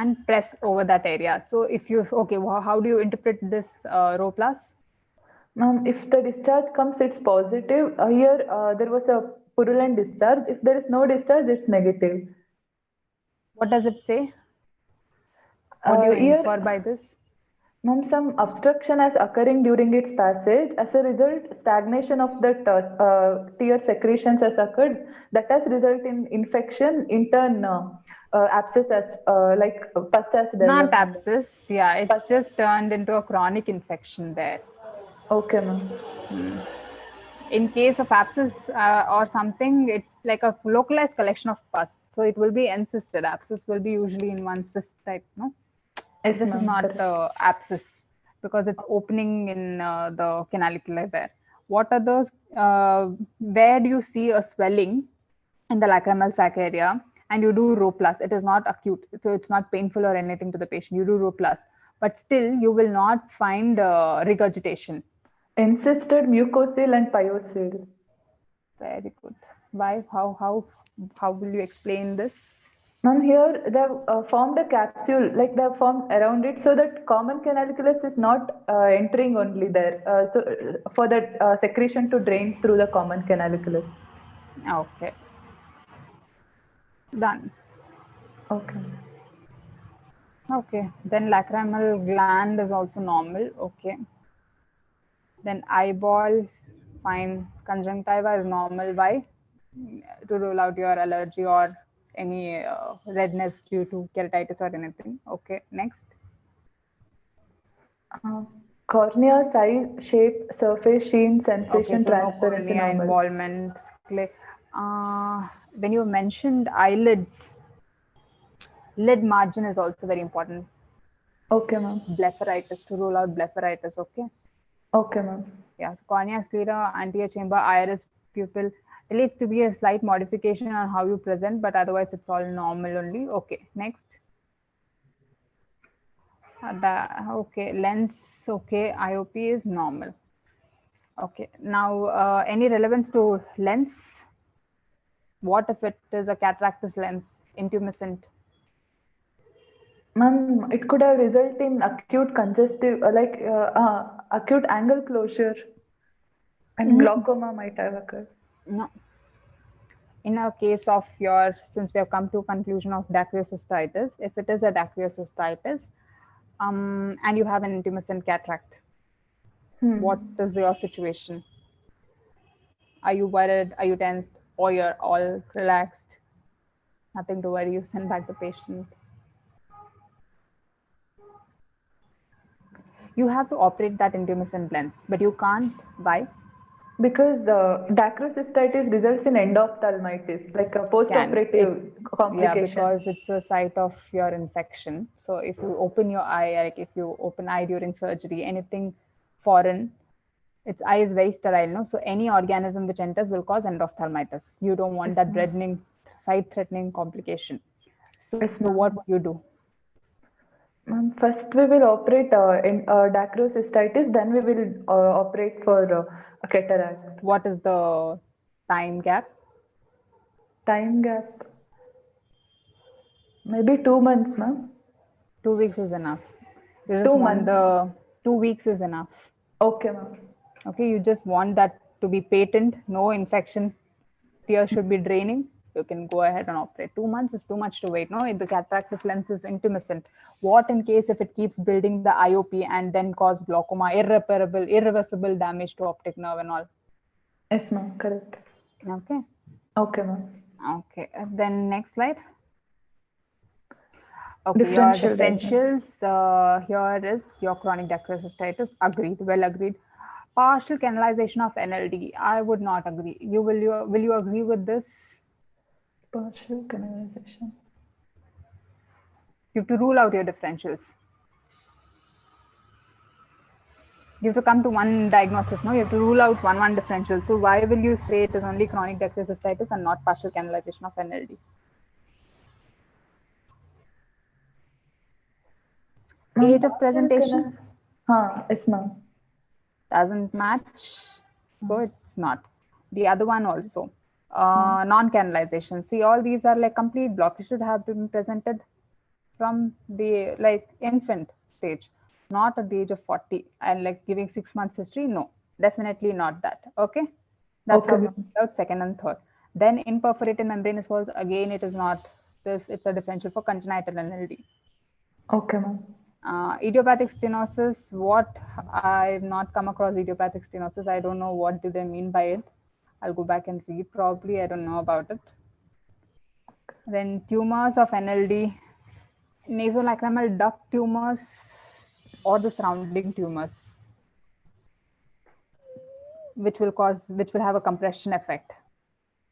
And press over that area. So if you, okay, how do you interpret this rho plus? Ma'am, if the discharge comes, it's positive. Here, there was a purulent discharge. If there is no discharge, it's negative. What does it say? What do you infer Here, by this? ma'am, some obstruction is occurring during its passage. As a result, stagnation of the tear secretions has occurred. That has resulted in infection. In turn, abscess as pus has Not developed in the abscess. Yeah, pus. it's just turned into a chronic infection there. Okay, ma'am. In case of abscess or something, it's like a localized collection of pus. So it will be encysted. Abscess will be usually in one cyst type, no? Yes, This is ma'am. not Correct. abscess because it's opening in the canalicular there. What are those? Where do you see a swelling in the lacrimal sac area and you do rho plus? It is not acute, so it's not painful or anything to the patient. You do rho plus, but still you will not find regurgitation. Encysted mucosal and pyocele. Very good. Why? How will you explain this? Ma'am, here they have formed a capsule, like they have formed around it, so that common canaliculus is not entering only there. For that secretion to drain through the common canaliculus. Okay, done. Okay. Okay, then lacrimal gland is also normal. Okay, then eyeball, fine. Conjunctiva is normal. Why? To rule out your allergy or any redness due to keratitis or anything. Okay, next. Uh, Cornea size, shape, surface, sheen, Okay, sensation, so no transparency, cornea normal. involvement. When you mentioned eyelids, lid margin is also very important. Okay, ma'am. Blepharitis, to rule out blepharitis. Okay. Okay, ma'am. Yeah, so cornea, sclera, anterior chamber, iris, pupil. There needs to be a slight modification on how you present, but otherwise it's all normal only. Okay, next. Okay, lens, okay, IOP is normal. Okay, now any relevance to lens? What if it is a cataractus lens, intumescent? Ma'am, it could have resulted in acute congestive, acute angle closure, and glaucoma might have occurred. No. In a case of your, since we have come to conclusion of dacryocystitis, if it is a dacryocystitis and you have an intumescent cataract, what Hmm. is your situation? Are you worried? Are you tensed? Or you're all relaxed? Nothing to worry. You send back the patient. You have to operate that intumescent lens, but you can't. Why? Because dacrocystitis results in endophthalmitis, like a Can it? post-operative Yeah, complication. because it's a site of your infection. So if you open your eye, like if you open eye during surgery, anything foreign, its eye is very sterile, no? So any organism which enters will cause endophthalmitis. You don't want Yes, that ma'am. reddening, sight-threatening complication. So Yes, what ma'am. would you do? First, we will operate in dacrocystitis, then we will operate for a cataract. What is the time gap? Time gap. Maybe 2 months, ma'am. 2 weeks is enough. You just Two want months. the 2 weeks is enough. Okay, ma'am. Okay, you just want that to be patent, no infection, tears should be draining. You can go ahead and operate. 2 months is too much to wait. No, the cataractus lens is intumescent. What in case if it keeps building the IOP and then cause glaucoma, irreversible damage to optic nerve and all? Yes, ma'am. Correct. Okay. Okay, ma'am. Okay. Then next slide. Okay, your Differential diagnosis. differentials here is your chronic dacryocystitis. Agreed, well agreed. Partial canalization of NLD. I would not agree. Will you agree with this? Partial canalization. You have to rule out your differentials. You have to come to one diagnosis. No, you have to rule out one differential. So why will you say it is only chronic dacryocystitis and not partial canalization of NLD? Ma'am, Age of partial presentation canal. Yes, ma'am. doesn't match, so it's not. The other one also, non-canalization. See, all these are like complete block. You should have been presented from the like infant stage, not at the age of 40 and like giving 6 months history. No, definitely not that. Okay, that's how Okay, we ma'am. figure out second and third. Then in perforated membranous walls, again it is not this. It's a differential for congenital NLD. Okay, ma'am. Idiopathic stenosis, what I've not come across idiopathic stenosis. I don't know what do they mean by it. I'll go back and read probably. I don't know about it. Then tumors of NLD, nasolacrimal duct tumors or the surrounding tumors, which will have a compression effect.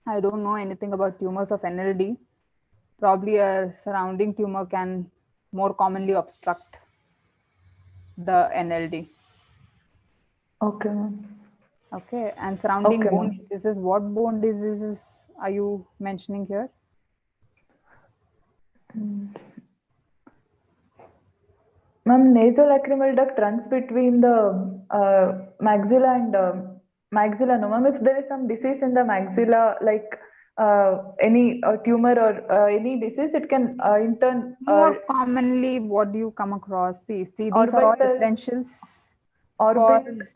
I don't know anything about tumors of NLD. Probably a surrounding tumor can more commonly obstruct the NLD. Okay, ma'am. Okay, and surrounding Okay, bone ma'am. diseases, what bone diseases are you mentioning here? Ma'am, nasolacrimal duct runs between the maxilla and maxilla. No, ma'am. If there is some disease in the maxilla, like any tumor or any disease, it can in turn More commonly, what do you come across? See, these are all orbital, differentials for orbit.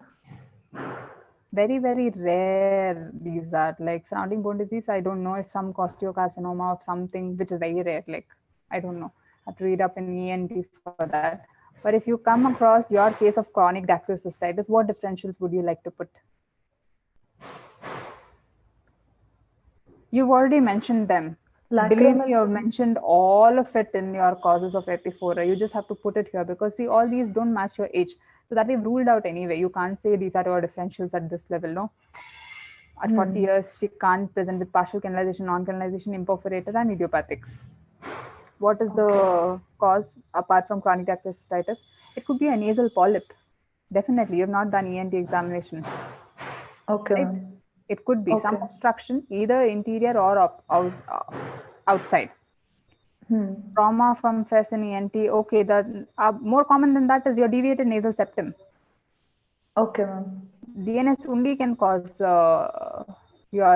very, very rare. These are like surrounding bone disease. I don't know if some costiocarcinoma of something, which is very rare. Like, I don't know. I have to read up in ENT for that. But if you come across your case of chronic dacryocystitis, what differentials would you like to put? You've already mentioned them. Believe me, Lacrimal. you've mentioned all of it in your causes of epiphora. You just have to put it here because see, all these don't match your age. So that we've ruled out anyway. You can't say these are your differentials at this level, no? At 40 years, she can't present with partial canalization, non-canalization, imperforated, and idiopathic. What is the cause apart from chronic dacryocystitis? It could be a nasal polyp. Definitely, you have not done ENT examination. Okay, Right? ma'am. It could be some Okay. obstruction, either interior or outside. Trauma from FES and ENT. Okay, the more common than that is your deviated nasal septum. Okay, ma'am. DNS only can cause your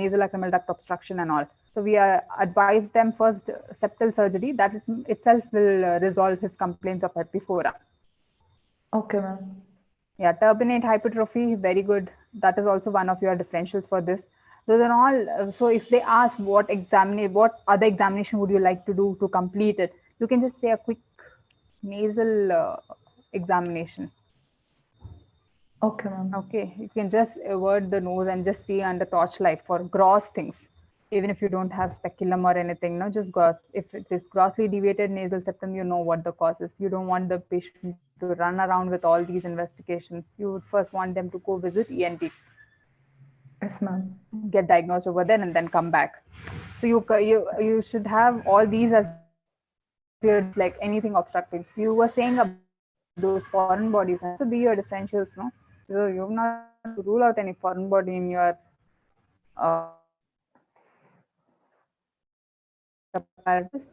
nasolacrimal duct obstruction and all. So we advise them first septal surgery. That itself will resolve his complaints of epiphora. Okay, ma'am. Yeah, turbinate hypertrophy, very good. That is also one of your differentials for this. Those are all. So if they ask what other examination would you like to do to complete it, you can just say a quick nasal examination. Okay, ma'am. Okay, you can just avert the nose and just see under torchlight for gross things. Even if you don't have speculum or anything, no, just gross. If it is grossly deviated nasal septum, you know what the cause is. You don't want the patient to run around with all these investigations. You would first want them to go visit ENT, Yes, ma'am. get diagnosed over there, and then come back. So you should have all these as your like anything obstructing. You were saying about those foreign bodies, and those also be your differentials, no? So you've not to rule out any foreign body in your apparatus.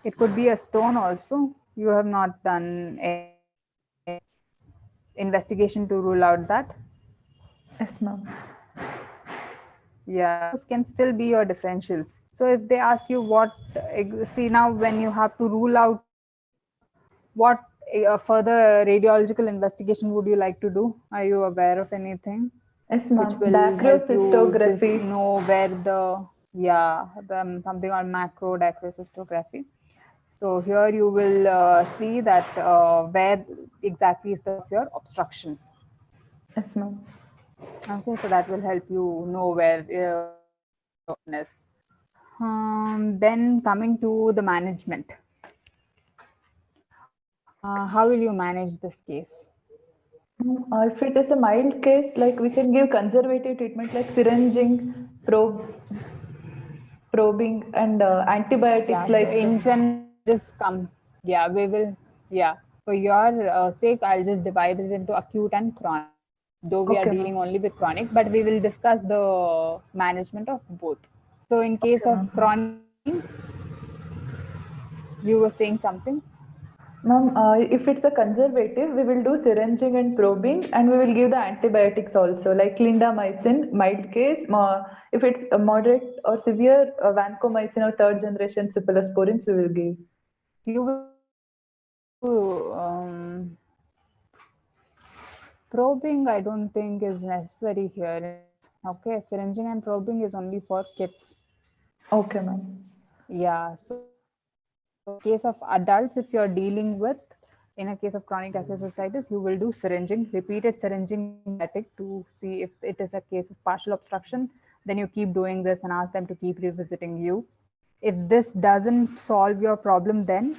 It could be a stone also. You have not done any investigation to rule out that. Yes, ma'am. Yeah, those can still be your differentials. So if they ask you what, see now when you have to rule out what further radiological investigation would you like to do? Are you aware of anything Yes, which ma'am. will help you Dacrocystography. know where the, yeah, the something on macro dacryocystitis. So here you will see that where exactly is the your obstruction. Yes, ma'am. Okay, so that will help you know where the is. Then coming to the management. How will you manage this case? If it is a mild case, like we can give conservative treatment like syringing, probing, and antibiotics Yeah, so like. in general, I'll just come. Yeah, we will. Yeah, for your sake, I'll just divide it into acute and chronic. Though we are Okay, dealing ma'am. only with chronic, but we will discuss the management of both. So, in case Okay, of ma'am. chronic, you were saying something. Ma'am, if it's a conservative, we will do syringing and probing, and we will give the antibiotics also, like clindamycin, mild case. If it's a moderate or severe, vancomycin or third generation cephalosporins, we will give. You will do probing. I don't think is necessary here. Okay, syringing and probing is only for kids. Okay, ma'am. Yeah, so in case of adults, if you're dealing with, in a case of chronic dacryocystitis, you will do syringing, repeated syringing with antibiotic to see if it is a case of partial obstruction. Then you keep doing this and ask them to keep revisiting you. If this doesn't solve your problem, then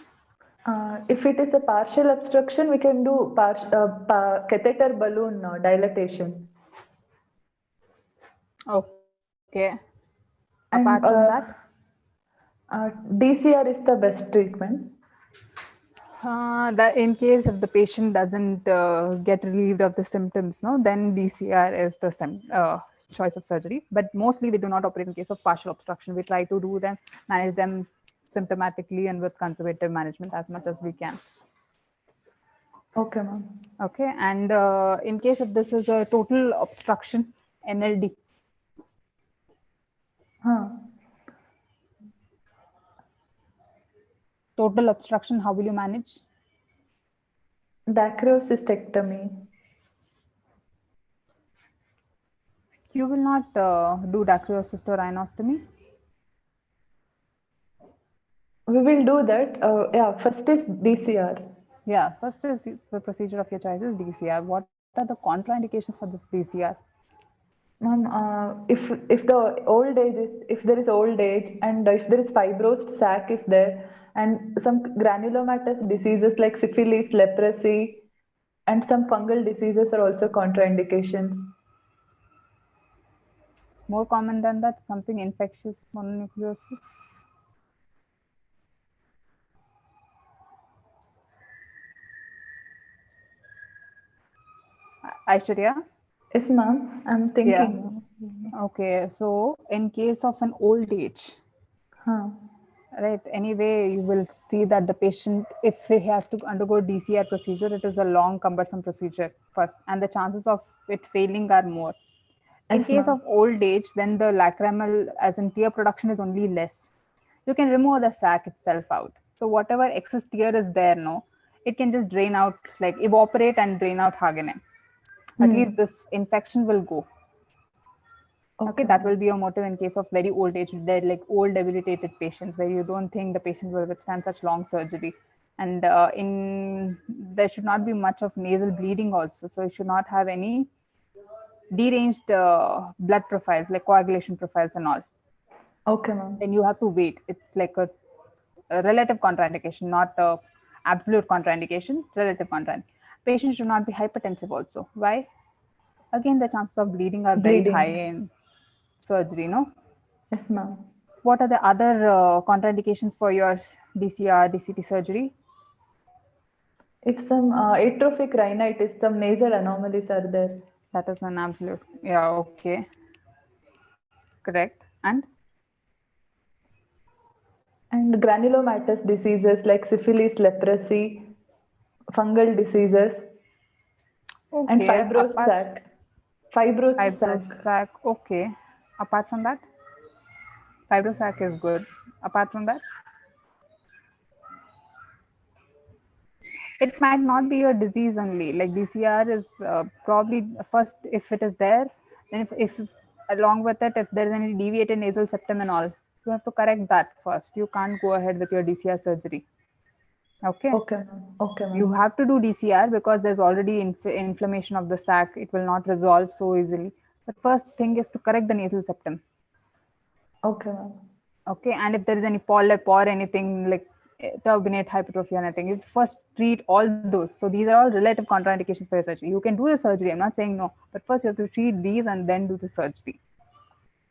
If it is a partial obstruction, we can do catheter balloon dilatation. okay. And Apart from that, DCR is the best treatment. that in case if the patient doesn't get relieved of the symptoms, no, then DCR is the choice of surgery. But mostly we do not operate in case of partial obstruction. We try to do them, manage them symptomatically and with conservative management as much as we can. Okay, ma'am. Okay, and in case if this is a total obstruction, NLD. Huh. Total obstruction, how will you manage? Dacrocystectomy. You will not do dacryocyst or rhinostomy. We will do that. Yeah, first is DCR. Yeah, first is the procedure of your choice is DCR. What are the contraindications for this DCR? Ma'am, if the old age is, if there is old age and if there is fibrosed sac is there and some granulomatous diseases like syphilis, leprosy, and some fungal diseases are also contraindications. More common than that, something infectious mononucleosis. Aishwarya? Yes, ma'am. I'm Yeah. thinking. Okay, so in case of an old age, Huh. right, anyway, you will see that the patient, if he has to undergo DCR procedure, it is a long, cumbersome procedure first, and the chances of it failing are more. In Yes, case ma'am. of old age, when the lacrimal, as in tear production, is only less, you can remove the sac itself out. So whatever excess tear is there, no, it can just drain out, like evaporate and drain out Hagenem. At least Hmm. this infection will go. Okay, Okay, that will ma'am. be a motive in case of very old age, they're like old debilitated patients where you don't think the patient will withstand such long surgery. And in there should not be much of nasal bleeding also, so you should not have any deranged blood profiles like coagulation profiles and all. Okay, ma'am. Then you have to wait. It's like a relative contraindication, not a absolute contraindication, relative contraindication. Patient should not be hypertensive also. Why? Again, the chances of bleeding are very high Bleeding. in surgery, no? Yes, ma'am. What are the other contraindications for your DCR, DCT surgery? If some atrophic rhinitis, some nasal anomalies are there. That is an absolute, yeah, okay, correct. And And granulomatous diseases like syphilis, leprosy, fungal diseases, and okay, fibrosed apart sac. Fibrosed sac. fibrosac, okay. Apart from that, fibrosac is good. Apart from that, it might not be a disease only. Like DCR is probably first, if it is there, then if along with it, if there is any deviated nasal septum and all, you have to correct that first. You can't go ahead with your DCR surgery. Okay. Okay, ma'am. Okay, You ma'am. have to do DCR because there's already inflammation of the sac. It will not resolve so easily. But first thing is to correct the nasal septum. Okay, ma'am. Okay, and if there is any polyp or anything like turbinate hypertrophy or anything, you first treat all those. So these are all relative contraindications for your surgery. You can do the surgery. I'm not saying no, but first you have to treat these and then do the surgery.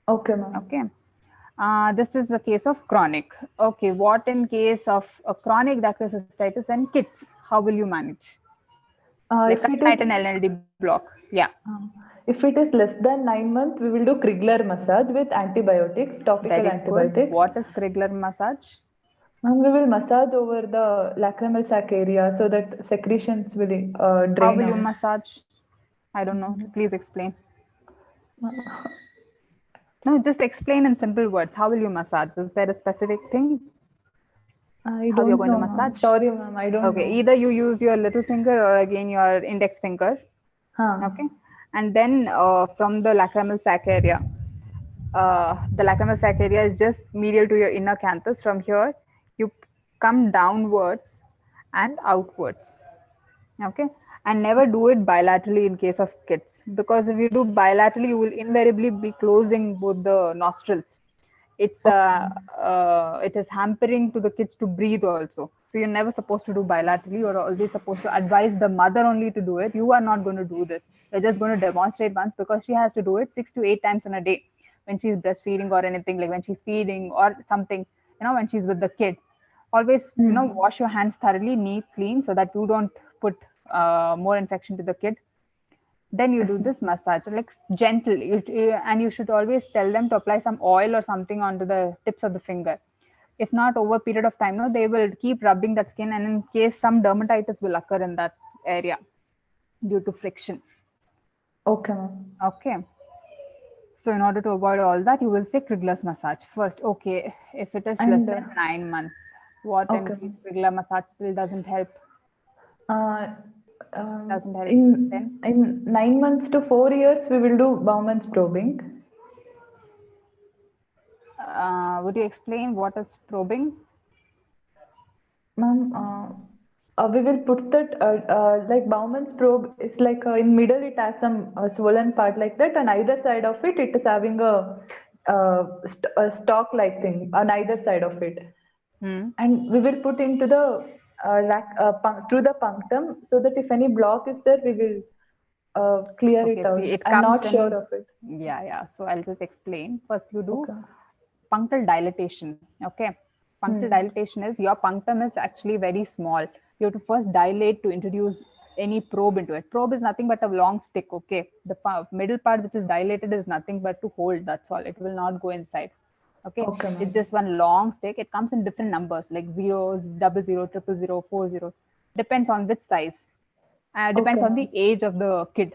Okay, ma'am. Okay. This is the case of chronic. Okay, what in case of a chronic dacryocystitis and kids? How will you manage? Like If it is congenital LND block. Yeah. if it is less than 9 months, we will do Krigler massage with antibiotics, topical Very good. antibiotics. What is Krigler massage? And we will massage over the lacrimal sac area so that secretions will How drain will you out. massage? I don't know. Please explain. No, just explain in simple words. How will you massage? Is there a specific thing? I How you're don't going to know, ma'am. massage? Sorry, ma'am. I don't Okay, know. either you use your little finger or again your index finger. Huh. Okay, and then from the lacrimal sac area, the lacrimal sac area is just medial to your inner canthus. From here, you come downwards and outwards. Okay, and never do it bilaterally in case of kids, because if you do bilaterally, you will invariably be closing both the nostrils. It is hampering to the kids to breathe also. So you're never supposed to do bilaterally. You're always supposed to advise the mother only to do it. You are not going to do this. You're just going to demonstrate once, because she has to do it 6 to 8 times in a day when she's breastfeeding or anything, like when she's feeding or something, when she's with the kid. Always, wash your hands thoroughly, neat, clean, so that you don't put more infection to the kid. Then you do this massage, like gentle, and you should always tell them to apply some oil or something onto the tips of the finger. If not, over a period of time, no, they will keep rubbing that skin, and in case some dermatitis will occur in that area due to friction. Okay, ma'am. Okay. So in order to avoid all that, you will say Krigler's massage first. Okay, if it is less And than 9 months, what in okay, case ma'am. Krigler massage still doesn't help? Uh, Doesn't help. Then in 9 months to 4 years, we will do Bowman's probing. would you explain what is probing? Ma'am, we will put that like Bowman's probe is like in middle it has some swollen part like that, and either side of it it is having a stalk like thing on either side of it, and we will put into the through the punctum so that if any block is there we will clear Okay, it see, out. it I'm comes not sure in. of it. Yeah. So I'll just explain. First, you do Okay. punctal dilatation. Okay. Punctal dilatation is your punctum is actually very small. You have to first dilate to introduce any probe into it. Probe is nothing but a long stick. Okay. The middle part, which is dilated, is nothing but to hold. That's all. It will not go inside. Okay. Okay, It's ma'am. just one long stick. It comes in different numbers like zeros, 00, 000, 40. Depends on which size. Depends Okay, on the ma'am. age of the kid.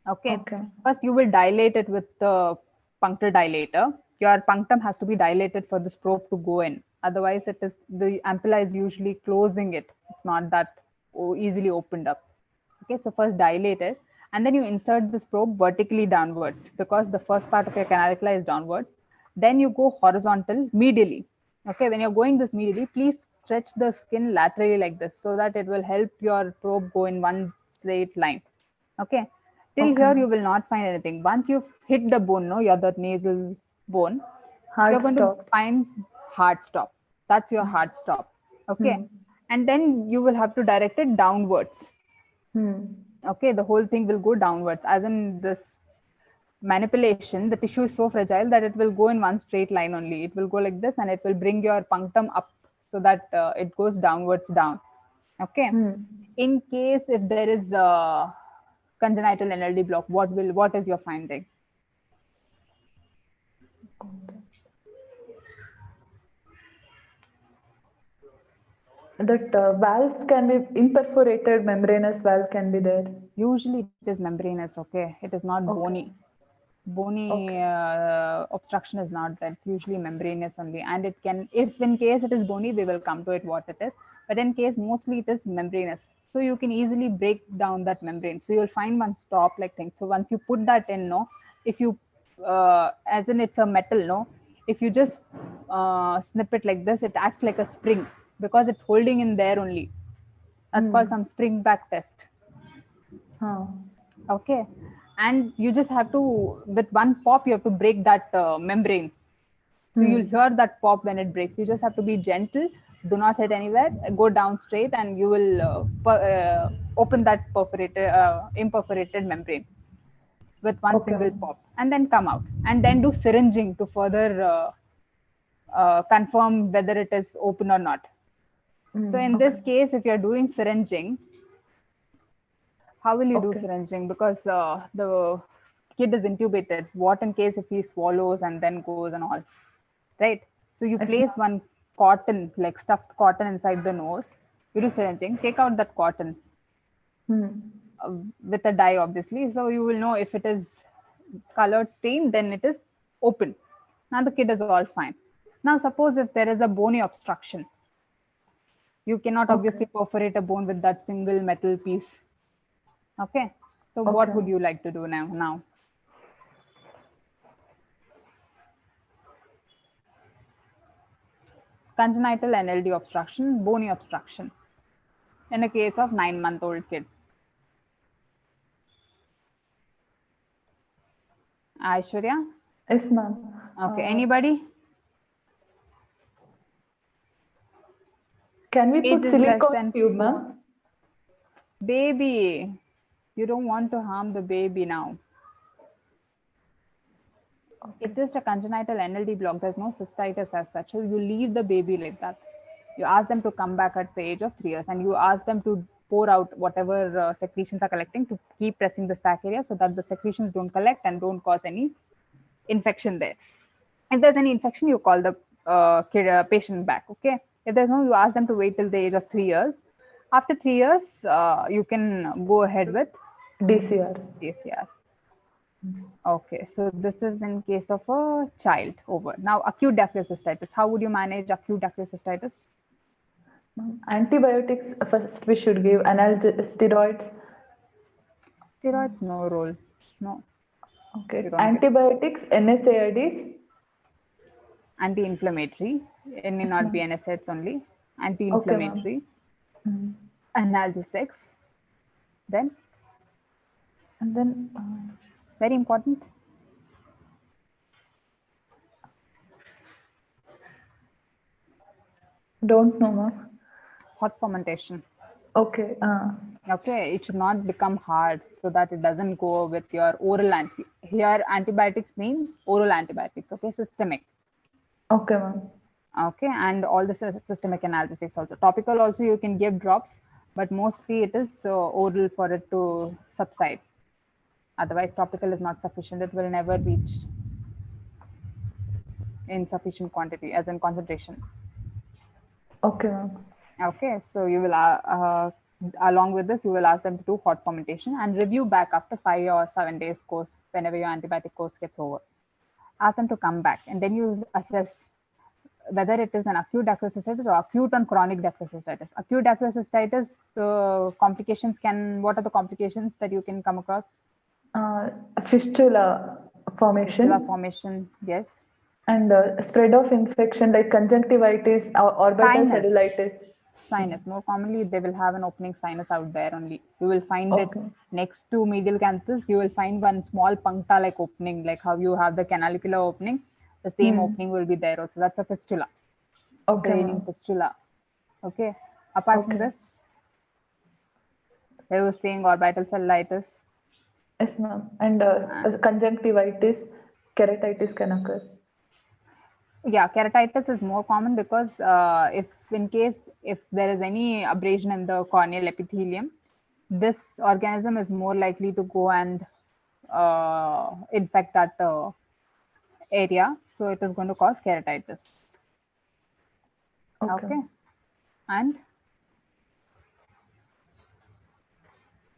Okay. Okay. First, you will dilate it with the punctal dilator. Your punctum has to be dilated for this probe to go in. Otherwise, it is the ampulla is usually closing it. It's not that easily opened up. Okay, so first dilate it, and then you insert this probe vertically downwards, because the first part of your canalicula is downwards. Then you go horizontal medially. Okay, when you're going this medially, please stretch the skin laterally like this, so that it will help your probe go in one straight line. Okay, till Okay, here you ma'am. will not find anything. Once you've hit the bone, no, you're the nasal bone, you're Hard going to stop. find hard stop. That's your hard stop. Okay, Hmm. and then you will have to direct it downwards. Hmm. Okay, the whole thing will go downwards, as in this manipulation. The tissue is so fragile that it will go in one straight line only. It will go like this, and it will bring your punctum up, so that it goes downwards down. Okay, Hmm. in case if there is a congenital NLD block, what is your finding? That valves can be imperforated membranous valve can be there. Usually it is membranous. Okay, it is not Okay. bony. Bony Okay. obstruction is not there. It's usually membranous only. And it can, if in case it is bony, we will come to it what it is. But in case mostly it is membranous. So you can easily break down that membrane. So you'll find one stop like thing. So once you put that in, no, if you, as in it's a metal, no, if you just snip it like this, it acts like a spring because it's holding in there only. That's called some spring back test. Huh. Okay. And you just have to, with one pop, you have to break that membrane. So you'll hear that pop when it breaks. You just have to be gentle, do not hit anywhere, go down straight, and you will open that imperforated membrane with one Okay, single ma'am. pop, and then come out, and then do syringing to further confirm whether it is open or not. So in Okay. this case, if you're doing syringing, how will you do Okay. syringing? Because the kid is intubated. What in case if he swallows and then goes and all, right? So you Yes, place ma'am. one cotton, like stuffed cotton inside the nose. You do syringing, take out that cotton with a dye, obviously. So you will know if it is colored stain, then it is open. Now the kid is all fine. Now suppose if there is a bony obstruction, you cannot Okay. obviously perforate a bone with that single metal piece. Okay. So Okay, what would ma'am. you like to do now? Congenital NLD obstruction, bony obstruction in a case of 9-month-old kid. Aishwarya? Yes, ma'am. Okay. Anybody? Can we Age put is less silicone than tube, 4. ma'am? Baby. You don't want to harm the baby now. Okay. It's just a congenital NLD block. There's no cystitis as such. So you leave the baby like that. You ask them to come back at the age of 3 years, and you ask them to pour out whatever secretions are collecting, to keep pressing the stack area so that the secretions don't collect and don't cause any infection there. If there's any infection, you call the patient back. Okay. If there's no, you ask them to wait till the age of 3 years. After 3 years, you can go ahead with DCR. DCR. Okay, so this is in case of a child over. Now, acute dacryocystitis. How would you manage acute dacryocystitis? Antibiotics, first we should give steroids. Steroids, no role. No, you Okay. don't give. Antibiotics, NSAIDs. Anti-inflammatory. It need Yes, not be ma'am. NSAIDs only. Okay, ma'am. Anti-inflammatory. Analgesics. Then, And then, very important, don't know, ma'am. hot fermentation. Okay. Okay, it should not become hard so that it doesn't go with your oral here antibiotics means oral antibiotics. Okay, systemic. Okay, ma'am. Okay, and all the systemic analgesics also. Topical also you can give drops, but mostly it is oral for it to subside. Otherwise topical is not sufficient. It will never reach in sufficient quantity as in concentration. Okay, ma'am. Okay, so you will along with this you will ask them to do hot fermentation and review back after 5 or 7 days course whenever your antibiotic course gets over. Ask them to come back, and then you assess whether it is an acute dacryocystitis or acute and chronic dacryocystitis. Acute dacryocystitis, the complications can, what are the complications that you can come across? Uh, Fistula Fistula formation formation, yes. and spread of infection like conjunctivitis or orbital Sinus, cellulitis. sinus. More commonly, they will have an opening sinus out there only. You will find it Okay. next to medial canthus. You will find one small puncta like opening, like how you have the canalicular opening. The same opening will be there also. That's a fistula, Okay, draining ma'am. fistula. Okay. Apart from Okay. this, they were saying orbital cellulitis. Yes, ma'am. And conjunctivitis, keratitis can occur. Yeah, keratitis is more common because if in case if there is any abrasion in the corneal epithelium, this organism is more likely to go and infect that area. So it is going to cause keratitis. Okay. Okay. And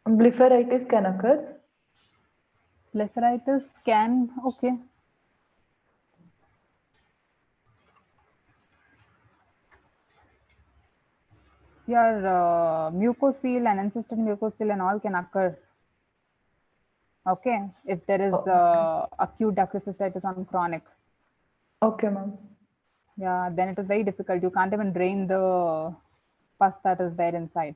Blepharitis can occur. Blepharitis can, okay. Your mucocele and encysted mucocele and all can occur. Okay, if there is Okay. acute dacryocystitis on chronic, Okay, ma'am. yeah, then it is very difficult. You can't even drain the pus that is there inside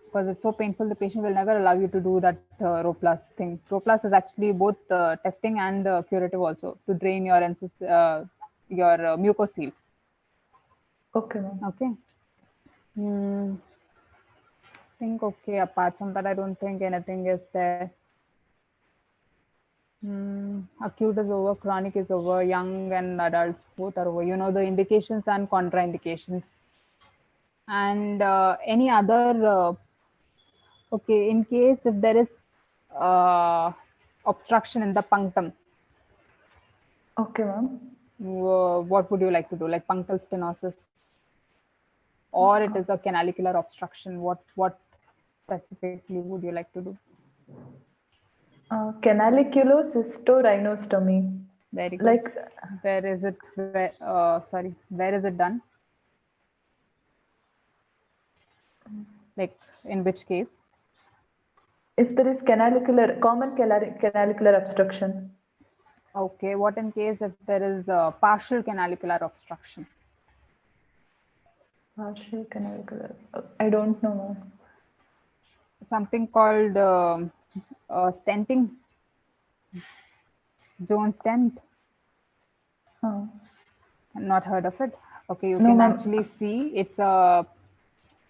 because it's so painful. The patient will never allow you to do that RO+ thing. RO+ is actually both testing and curative also to drain your mucocele. Okay, ma'am. Okay. Hmm. Think okay. Apart from that, I don't think anything is there. Acute is over, chronic is over, young and adults both are over. You know the indications and contraindications. And any other, okay, in case if there is obstruction in the punctum, Okay, ma'am. what would you like to do? Like punctal stenosis, or it is a canalicular obstruction? What specifically would you like to do? Canalicular cysto-rhinostomy. Very good. Like, Where is it? Sorry, where is it done? Like in which case? if there is common canalicular obstruction. Okay, what in case if there is a partial canalicular obstruction? Partial canalicular. I don't know, ma'am. Something called stenting, Jones stent. Oh. Not heard of it. Okay, you No, can ma'am. actually see it's a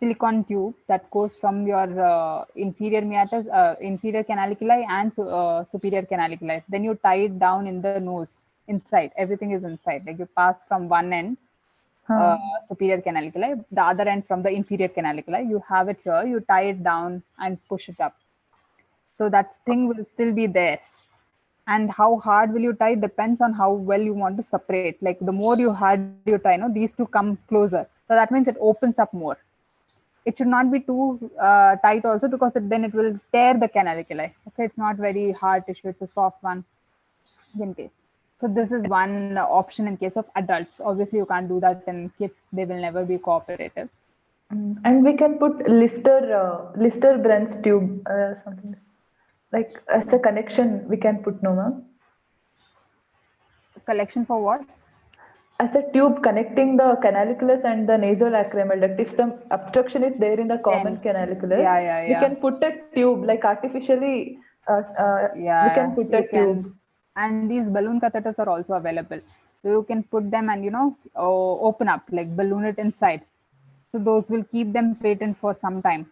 silicon tube that goes from your inferior meatus, inferior canaliculi and superior canaliculi. Then you tie it down in the nose inside. Everything is inside. Like you pass from one end, Huh. superior canaliculi, the other end from the inferior canaliculi. You have it here. You tie it down and push it up. So that thing will still be there. And how hard will you tie depends on how well you want to separate. Like the more you hard you tie, these two come closer. So that means it opens up more. It should not be too tight also because then it will tear the canaliculi. Okay, it's not very hard tissue; it's a soft one. In case. So this is one option in case of adults. Obviously, you can't do that in kids; they will never be cooperative. And we can put Lister Brent's tube, something like as a connection. We can put, no, ma'am. Collection for what? As a tube connecting the canaliculus and the nasolacrimal duct. If some obstruction is there in the common Stent. canaliculus, Yeah, yeah, we yeah. can put a tube, like artificially. We can Yeah, put a you tube. can. And these balloon catheters are also available. So you can put them and open up, like balloon it inside. So those will keep them patent for some time.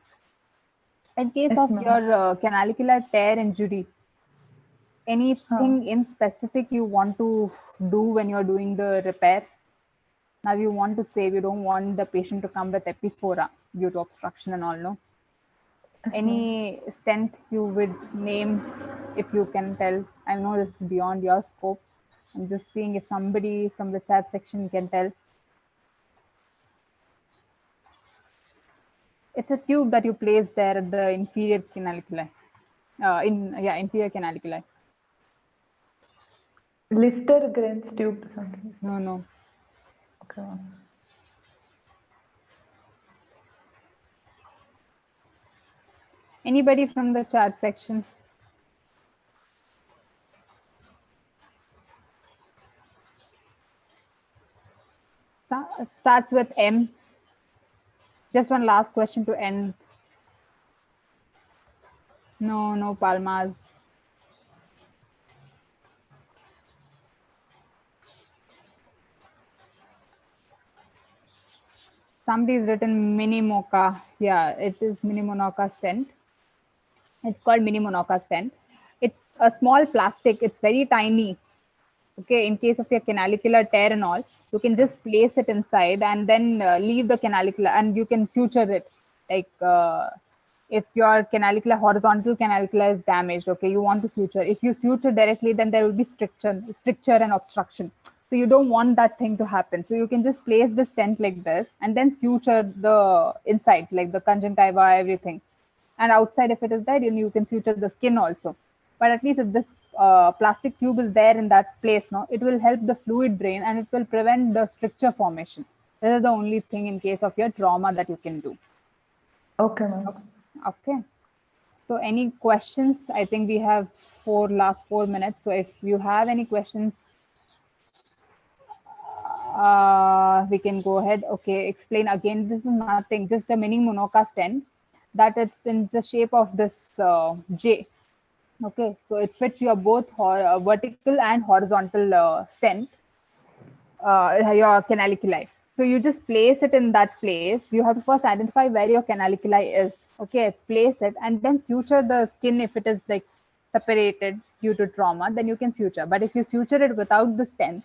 In case Yes, of ma'am. your canalicular tear injury, Huh. anything in specific you want to do when you're doing the repair? Now you want to save, you don't want the patient to come with epiphora due to obstruction and all, no? Yes, ma'am. Any stent you would name if you can tell? I know this is beyond your scope. I'm just seeing if somebody from the chat section can tell. It's a tube that you place there at the inferior canaliculi. Inferior canaliculi. Lister Grant's tube, something. No, no. Okay, ma'am. Anybody from the chat section? Starts with M. Just one last question to end. No, no palmas. Somebody's written mini mocha. Yeah, it is mini monoca stent. It's called mini monoca stent. It's a small plastic. It's very tiny. Okay, in case of your canalicular tear and all, you can just place it inside and then leave the canalicular, and you can suture it. Like if your canalicular, horizontal canalicular is damaged, okay, you want to suture. If you suture directly, then there will be stricture and obstruction. So you don't want that thing to happen. So you can just place the stent like this and then suture the inside, like the conjunctiva, everything. And outside, if it is there, then you can suture the skin also. But at least if this plastic tube is there in that place, no, it will help the fluid drain and it will prevent the stricture formation. This is the only thing in case of your trauma that you can do. Okay, ma'am. Okay. So any questions? I think we have last 4 minutes. So if you have any questions, we can go ahead. Okay, explain again. This is nothing, just a mini Monoca stent that it's in the shape of this J. Okay, so it fits your both vertical and horizontal stent, your canaliculi. So you just place it in that place. You have to first identify where your canaliculi is. Okay, place it and then suture the skin if it is like separated due to trauma, then you can suture. But if you suture it without the stent,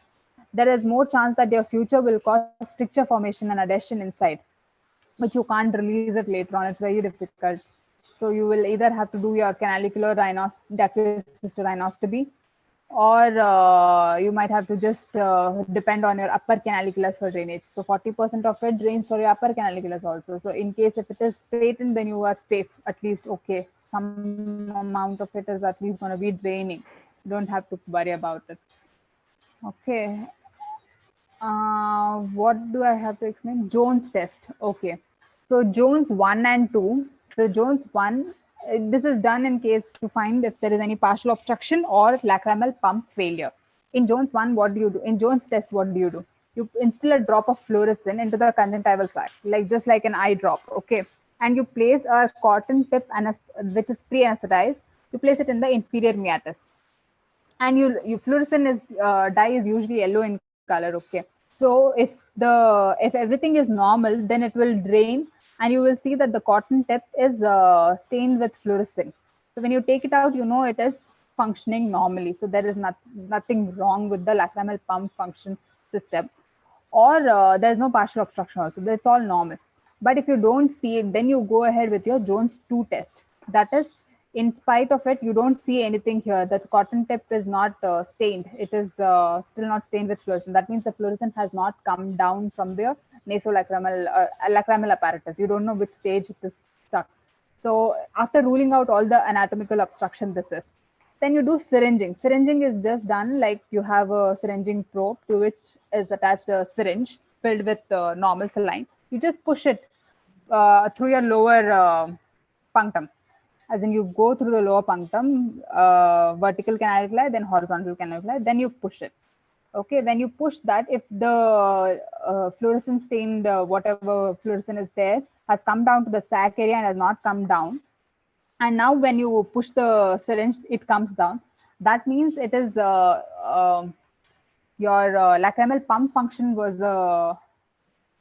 there is more chance that your suture will cause stricture formation and adhesion inside, which you can't release it later on. It's very difficult. So you will either have to do your canalicular rhinostomy, or you might have to just depend on your upper canaliculus for drainage. So 40% of it drains for your upper canaliculus also. So in case if it is patent, then you are safe, at least. Okay, some amount of it is at least going to be draining. You don't have to worry about it. Okay. What do I have to explain? Jones test. Okay. So Jones 1 and 2. So Jones 1, this is done in case to find if there is any partial obstruction or lacrimal pump failure. In Jones 1, what do you do? In Jones test, what do? You instill a drop of fluorescein into the conjunctival sac, like just like an eye drop. Okay. And you place a cotton tip which is pre-anesthetized. You place it in the inferior meatus, and you fluorescent is dye is usually yellow in color. Okay, so if everything is normal, then it will drain and you will see that the cotton tip is stained with fluorescent. So when you take it out, you know it is functioning normally. So there is nothing wrong with the lacrimal pump function system, or there's no partial obstruction also. That's all normal. But if you don't see it, then you go ahead with your Jones 2 test. That is, in spite of it, you don't see anything here. That cotton tip is not stained. It is still not stained with fluorescent. That means the fluorescent has not come down from the nasolacrimal apparatus. You don't know which stage it is stuck. So after ruling out all the anatomical obstruction, this is. Then you do syringing. Syringing is just done like you have a syringing probe to which is attached a syringe filled with normal saline. You just push it through your lower punctum. As in, you go through the lower punctum, vertical canaliculi, then horizontal canaliculi, then you push it. Okay, when you push that, if the fluorescent stained, whatever fluorescent is there, has come down to the sac area and has not come down, and now when you push the syringe, it comes down. That means it is your lacrimal pump function was a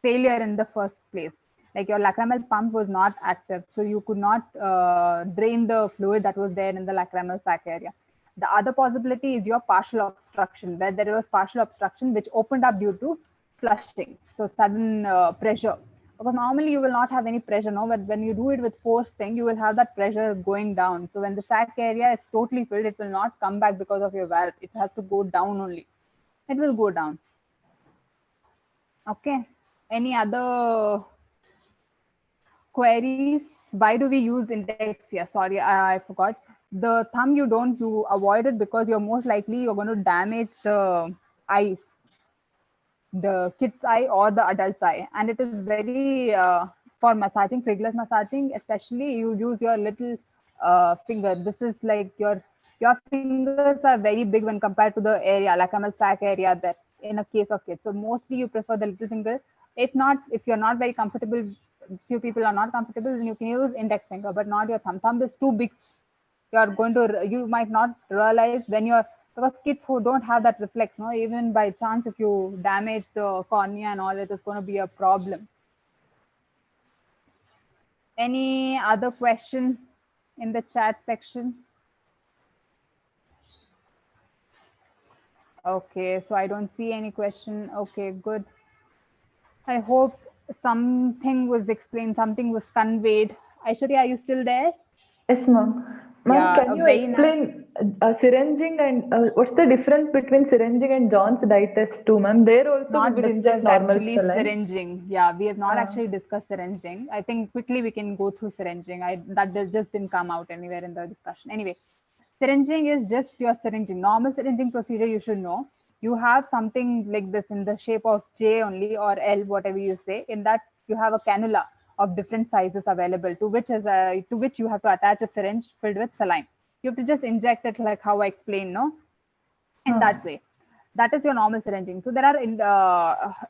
failure in the first place. Like your lacrimal pump was not active, so you could not drain the fluid that was there in the lacrimal sac area. The other possibility is your partial obstruction, where there was partial obstruction which opened up due to flushing, so sudden pressure. Because normally you will not have any pressure, no, but when you do it with force thing, you will have that pressure going down. So when the sac area is totally filled, it will not come back because of your valve. It has to go down only. It will go down. Okay. Any other queries? Why do we use index here? Sorry, I forgot. The thumb you avoid it because you're most likely you're going to damage the eyes, the kid's eye or the adult's eye. And it is very, for massaging, frickless massaging, especially you use your little finger. This is like your fingers are very big when compared to the area, lacrimal sac area, that in a case of kids. So mostly you prefer the little finger. If not, if you're not very comfortable, few people are not comfortable, then you can use index finger, but not your thumb. Thumb is too big. You might not realize when you're, because kids who don't have that reflex, no, even by chance if you damage the cornea and all, it is going to be a problem. Any other question in the chat section? Okay, so I don't see any question. Okay, good. I hope something was explained, something was conveyed. Aishwarya, are you still there? Yes, ma'am. Ma'am, Yeah, can you very nice. explain syringing and what's the difference between syringing and John's dye test too, ma'am? There also we Not will inject discussed normal actually saline. syringing. Yeah, we have not actually discussed syringing. I think quickly we can go through syringing. That just didn't come out anywhere in the discussion. Anyway, Syringing is just your syringing. Normal syringing procedure you should know. You have something like this in the shape of J only or L, whatever you say. In that you have a cannula of different sizes available to which you have to attach a syringe filled with saline. You have to just inject it like how I explained, no? In that way. That is your normal syringing. So there are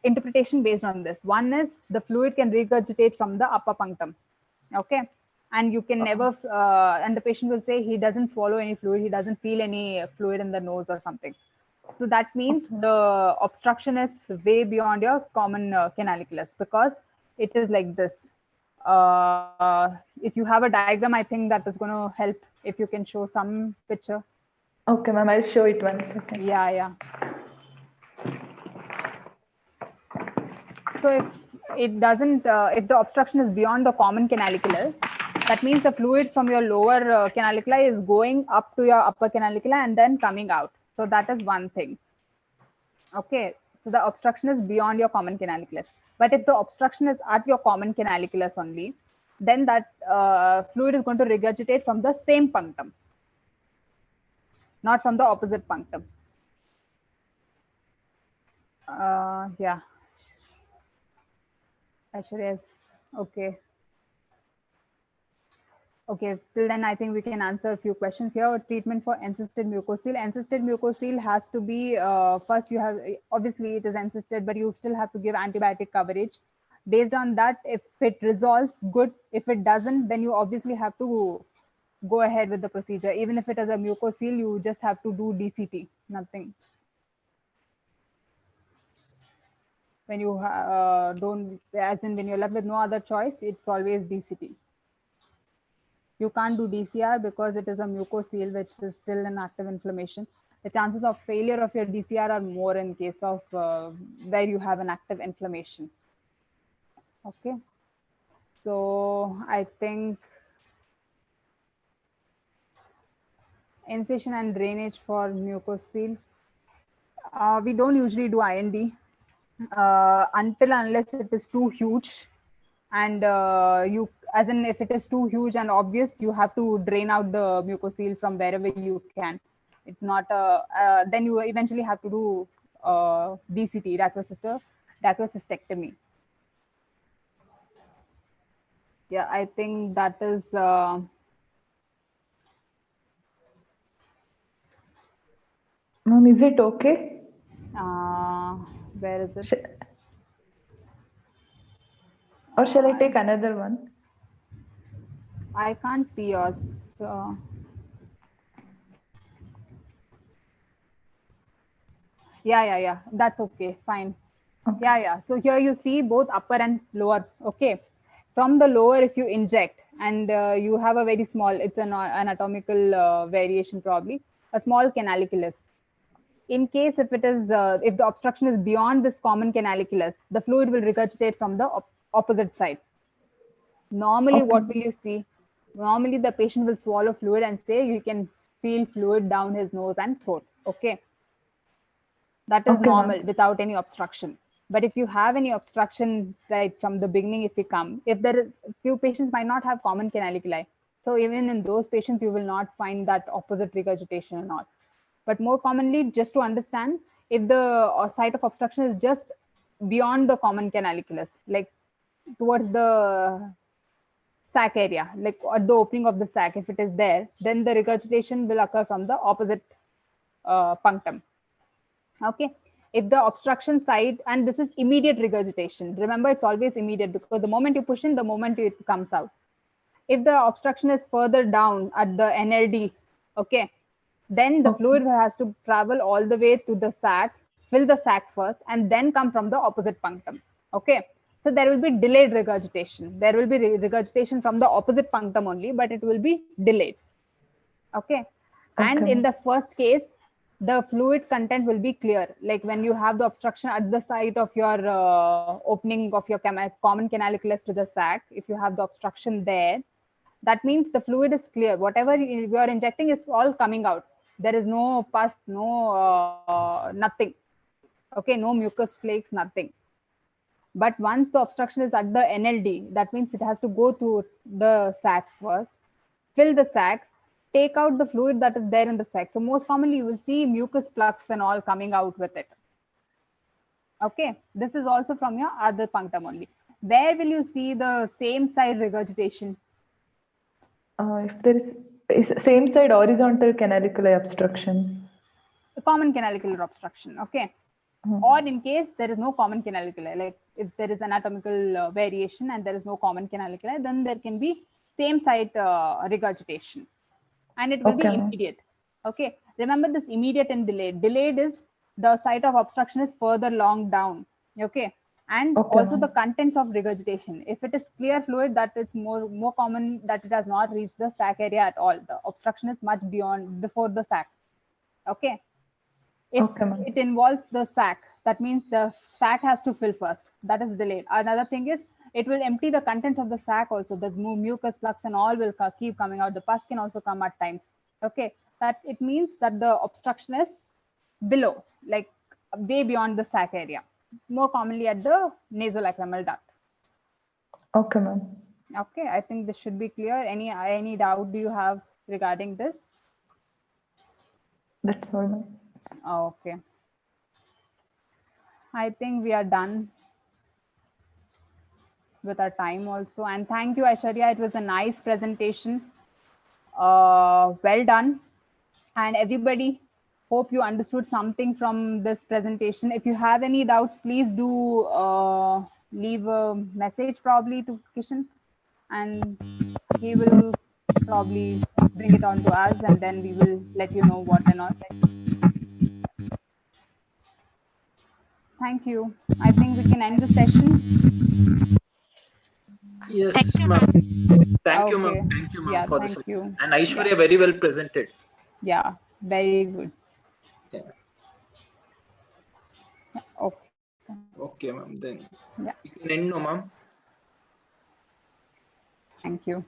interpretation based on this. One is the fluid can regurgitate from the upper punctum. Okay. And you can never, and the patient will say he doesn't swallow any fluid, he doesn't feel any fluid in the nose or something. So that means the obstruction is way beyond your common canaliculus, because it is like this. If you have a diagram, I think that is going to help if you can show some picture. Okay, ma'am, I'll show it 1 second. Yeah, yeah. So if it doesn't, if the obstruction is beyond the common canalicular, that means the fluid from your lower canalicula is going up to your upper canalicula and then coming out. So that is one thing. Okay. So the obstruction is beyond your common canaliculus. But if the obstruction is at your common canaliculus only, then that fluid is going to regurgitate from the same punctum, not from the opposite punctum. Yeah. Aishwarya is okay. Okay, till then I think we can answer a few questions here. Treatment for encysted mucocele. Encysted mucocele has to be, first you have, obviously it is encysted, but you still have to give antibiotic coverage. Based on that, if it resolves, good. If it doesn't, then you obviously have to go ahead with the procedure. Even if it is a mucocele, you just have to do DCT, nothing. When you don't, as in when you're left with no other choice, it's always DCT. You can't do DCR because it is a mucocele, which is still an active inflammation. The chances of failure of your DCR are more in case of where you have an active inflammation. Okay. So I think incision and drainage for mucocele. We don't usually do IND until unless it is too huge, and you, as in if it is too huge and obvious, you have to drain out the mucocele from wherever you can. It's not then you eventually have to do DCT, dacrocystectomy. Yeah, I think that is Ma'am, is it okay? Where is it? Or shall I take another one? I can't see yours. Yeah. That's okay. Fine. Okay. Yeah. So here you see both upper and lower. Okay. From the lower, if you inject and you have a very small, it's an anatomical variation probably, a small canaliculus. In case if it is, if the obstruction is beyond this common canaliculus, the fluid will regurgitate from the opposite side. Normally, what will you see? Normally, the patient will swallow fluid and say you can feel fluid down his nose and throat. Okay. That is normal without any obstruction. But if you have any obstruction right from the beginning, if you come, if there is, few patients might not have common canaliculi. So even in those patients, you will not find that opposite regurgitation or not. But more commonly, just to understand, if the site of obstruction is just beyond the common canaliculus, like towards the sac area, like at the opening of the sac, if it is there, then the regurgitation will occur from the opposite punctum. Okay. If the obstruction site, and this is immediate regurgitation, remember it's always immediate because the moment you push in, the moment it comes out. If the obstruction is further down at the NLD, okay, then the fluid has to travel all the way to the sac, fill the sac first, and then come from the opposite punctum. Okay. So there will be delayed regurgitation. There will be regurgitation from the opposite punctum only, but it will be delayed. Okay. And in the first case, the fluid content will be clear. Like when you have the obstruction at the site of your opening of your common canaliculus to the sac, if you have the obstruction there, that means the fluid is clear. Whatever you are injecting is all coming out. There is no pus, no nothing. Okay, no mucus flakes, nothing. But once the obstruction is at the NLD, that means it has to go to the sac first, fill the sac, take out the fluid that is there in the sac. So most commonly you will see mucus plugs and all coming out with it. Okay, this is also from your other punctum only. Where will you see the same side regurgitation? If there is same side horizontal canalicular obstruction. The common canalicular obstruction, okay. Or in case there is no common canalicular, like if there is anatomical variation and there is no common canalicular, then there can be same site regurgitation, and it will be immediate. Okay, remember this immediate and delayed. Delayed is the site of obstruction is further long down. Okay, and also the contents of regurgitation. If it is clear fluid, that it's more common that it has not reached the sac area at all. The obstruction is much before the sac. Okay. If it involves the sac, that means the sac has to fill first. That is delayed. Another thing is it will empty the contents of the sac also. The mucus plugs and all will keep coming out. The pus can also come at times. Okay, that it means that the obstruction is below, like way beyond the sac area, more commonly at the nasolacrimal duct. Okay, ma'am. Okay, I think this should be clear. Any doubt do you have regarding this? That's all, ma'am. Okay. I think we are done with our time also. And thank you, Aishwarya. It was a nice presentation. Well done. And everybody, hope you understood something from this presentation. If you have any doubts, please do leave a message probably to Kishan, and he will probably bring it on to us, and then we will let you know what and all. Thank you. I think we can end the session. Yes, ma'am. Thank you, ma'am. Thank you, ma'am, for this. Thank you. And Aishwarya, very well presented. Yeah, very good. Yeah. Okay. Okay, ma'am. Then Yeah. you can end now, ma'am. Thank you.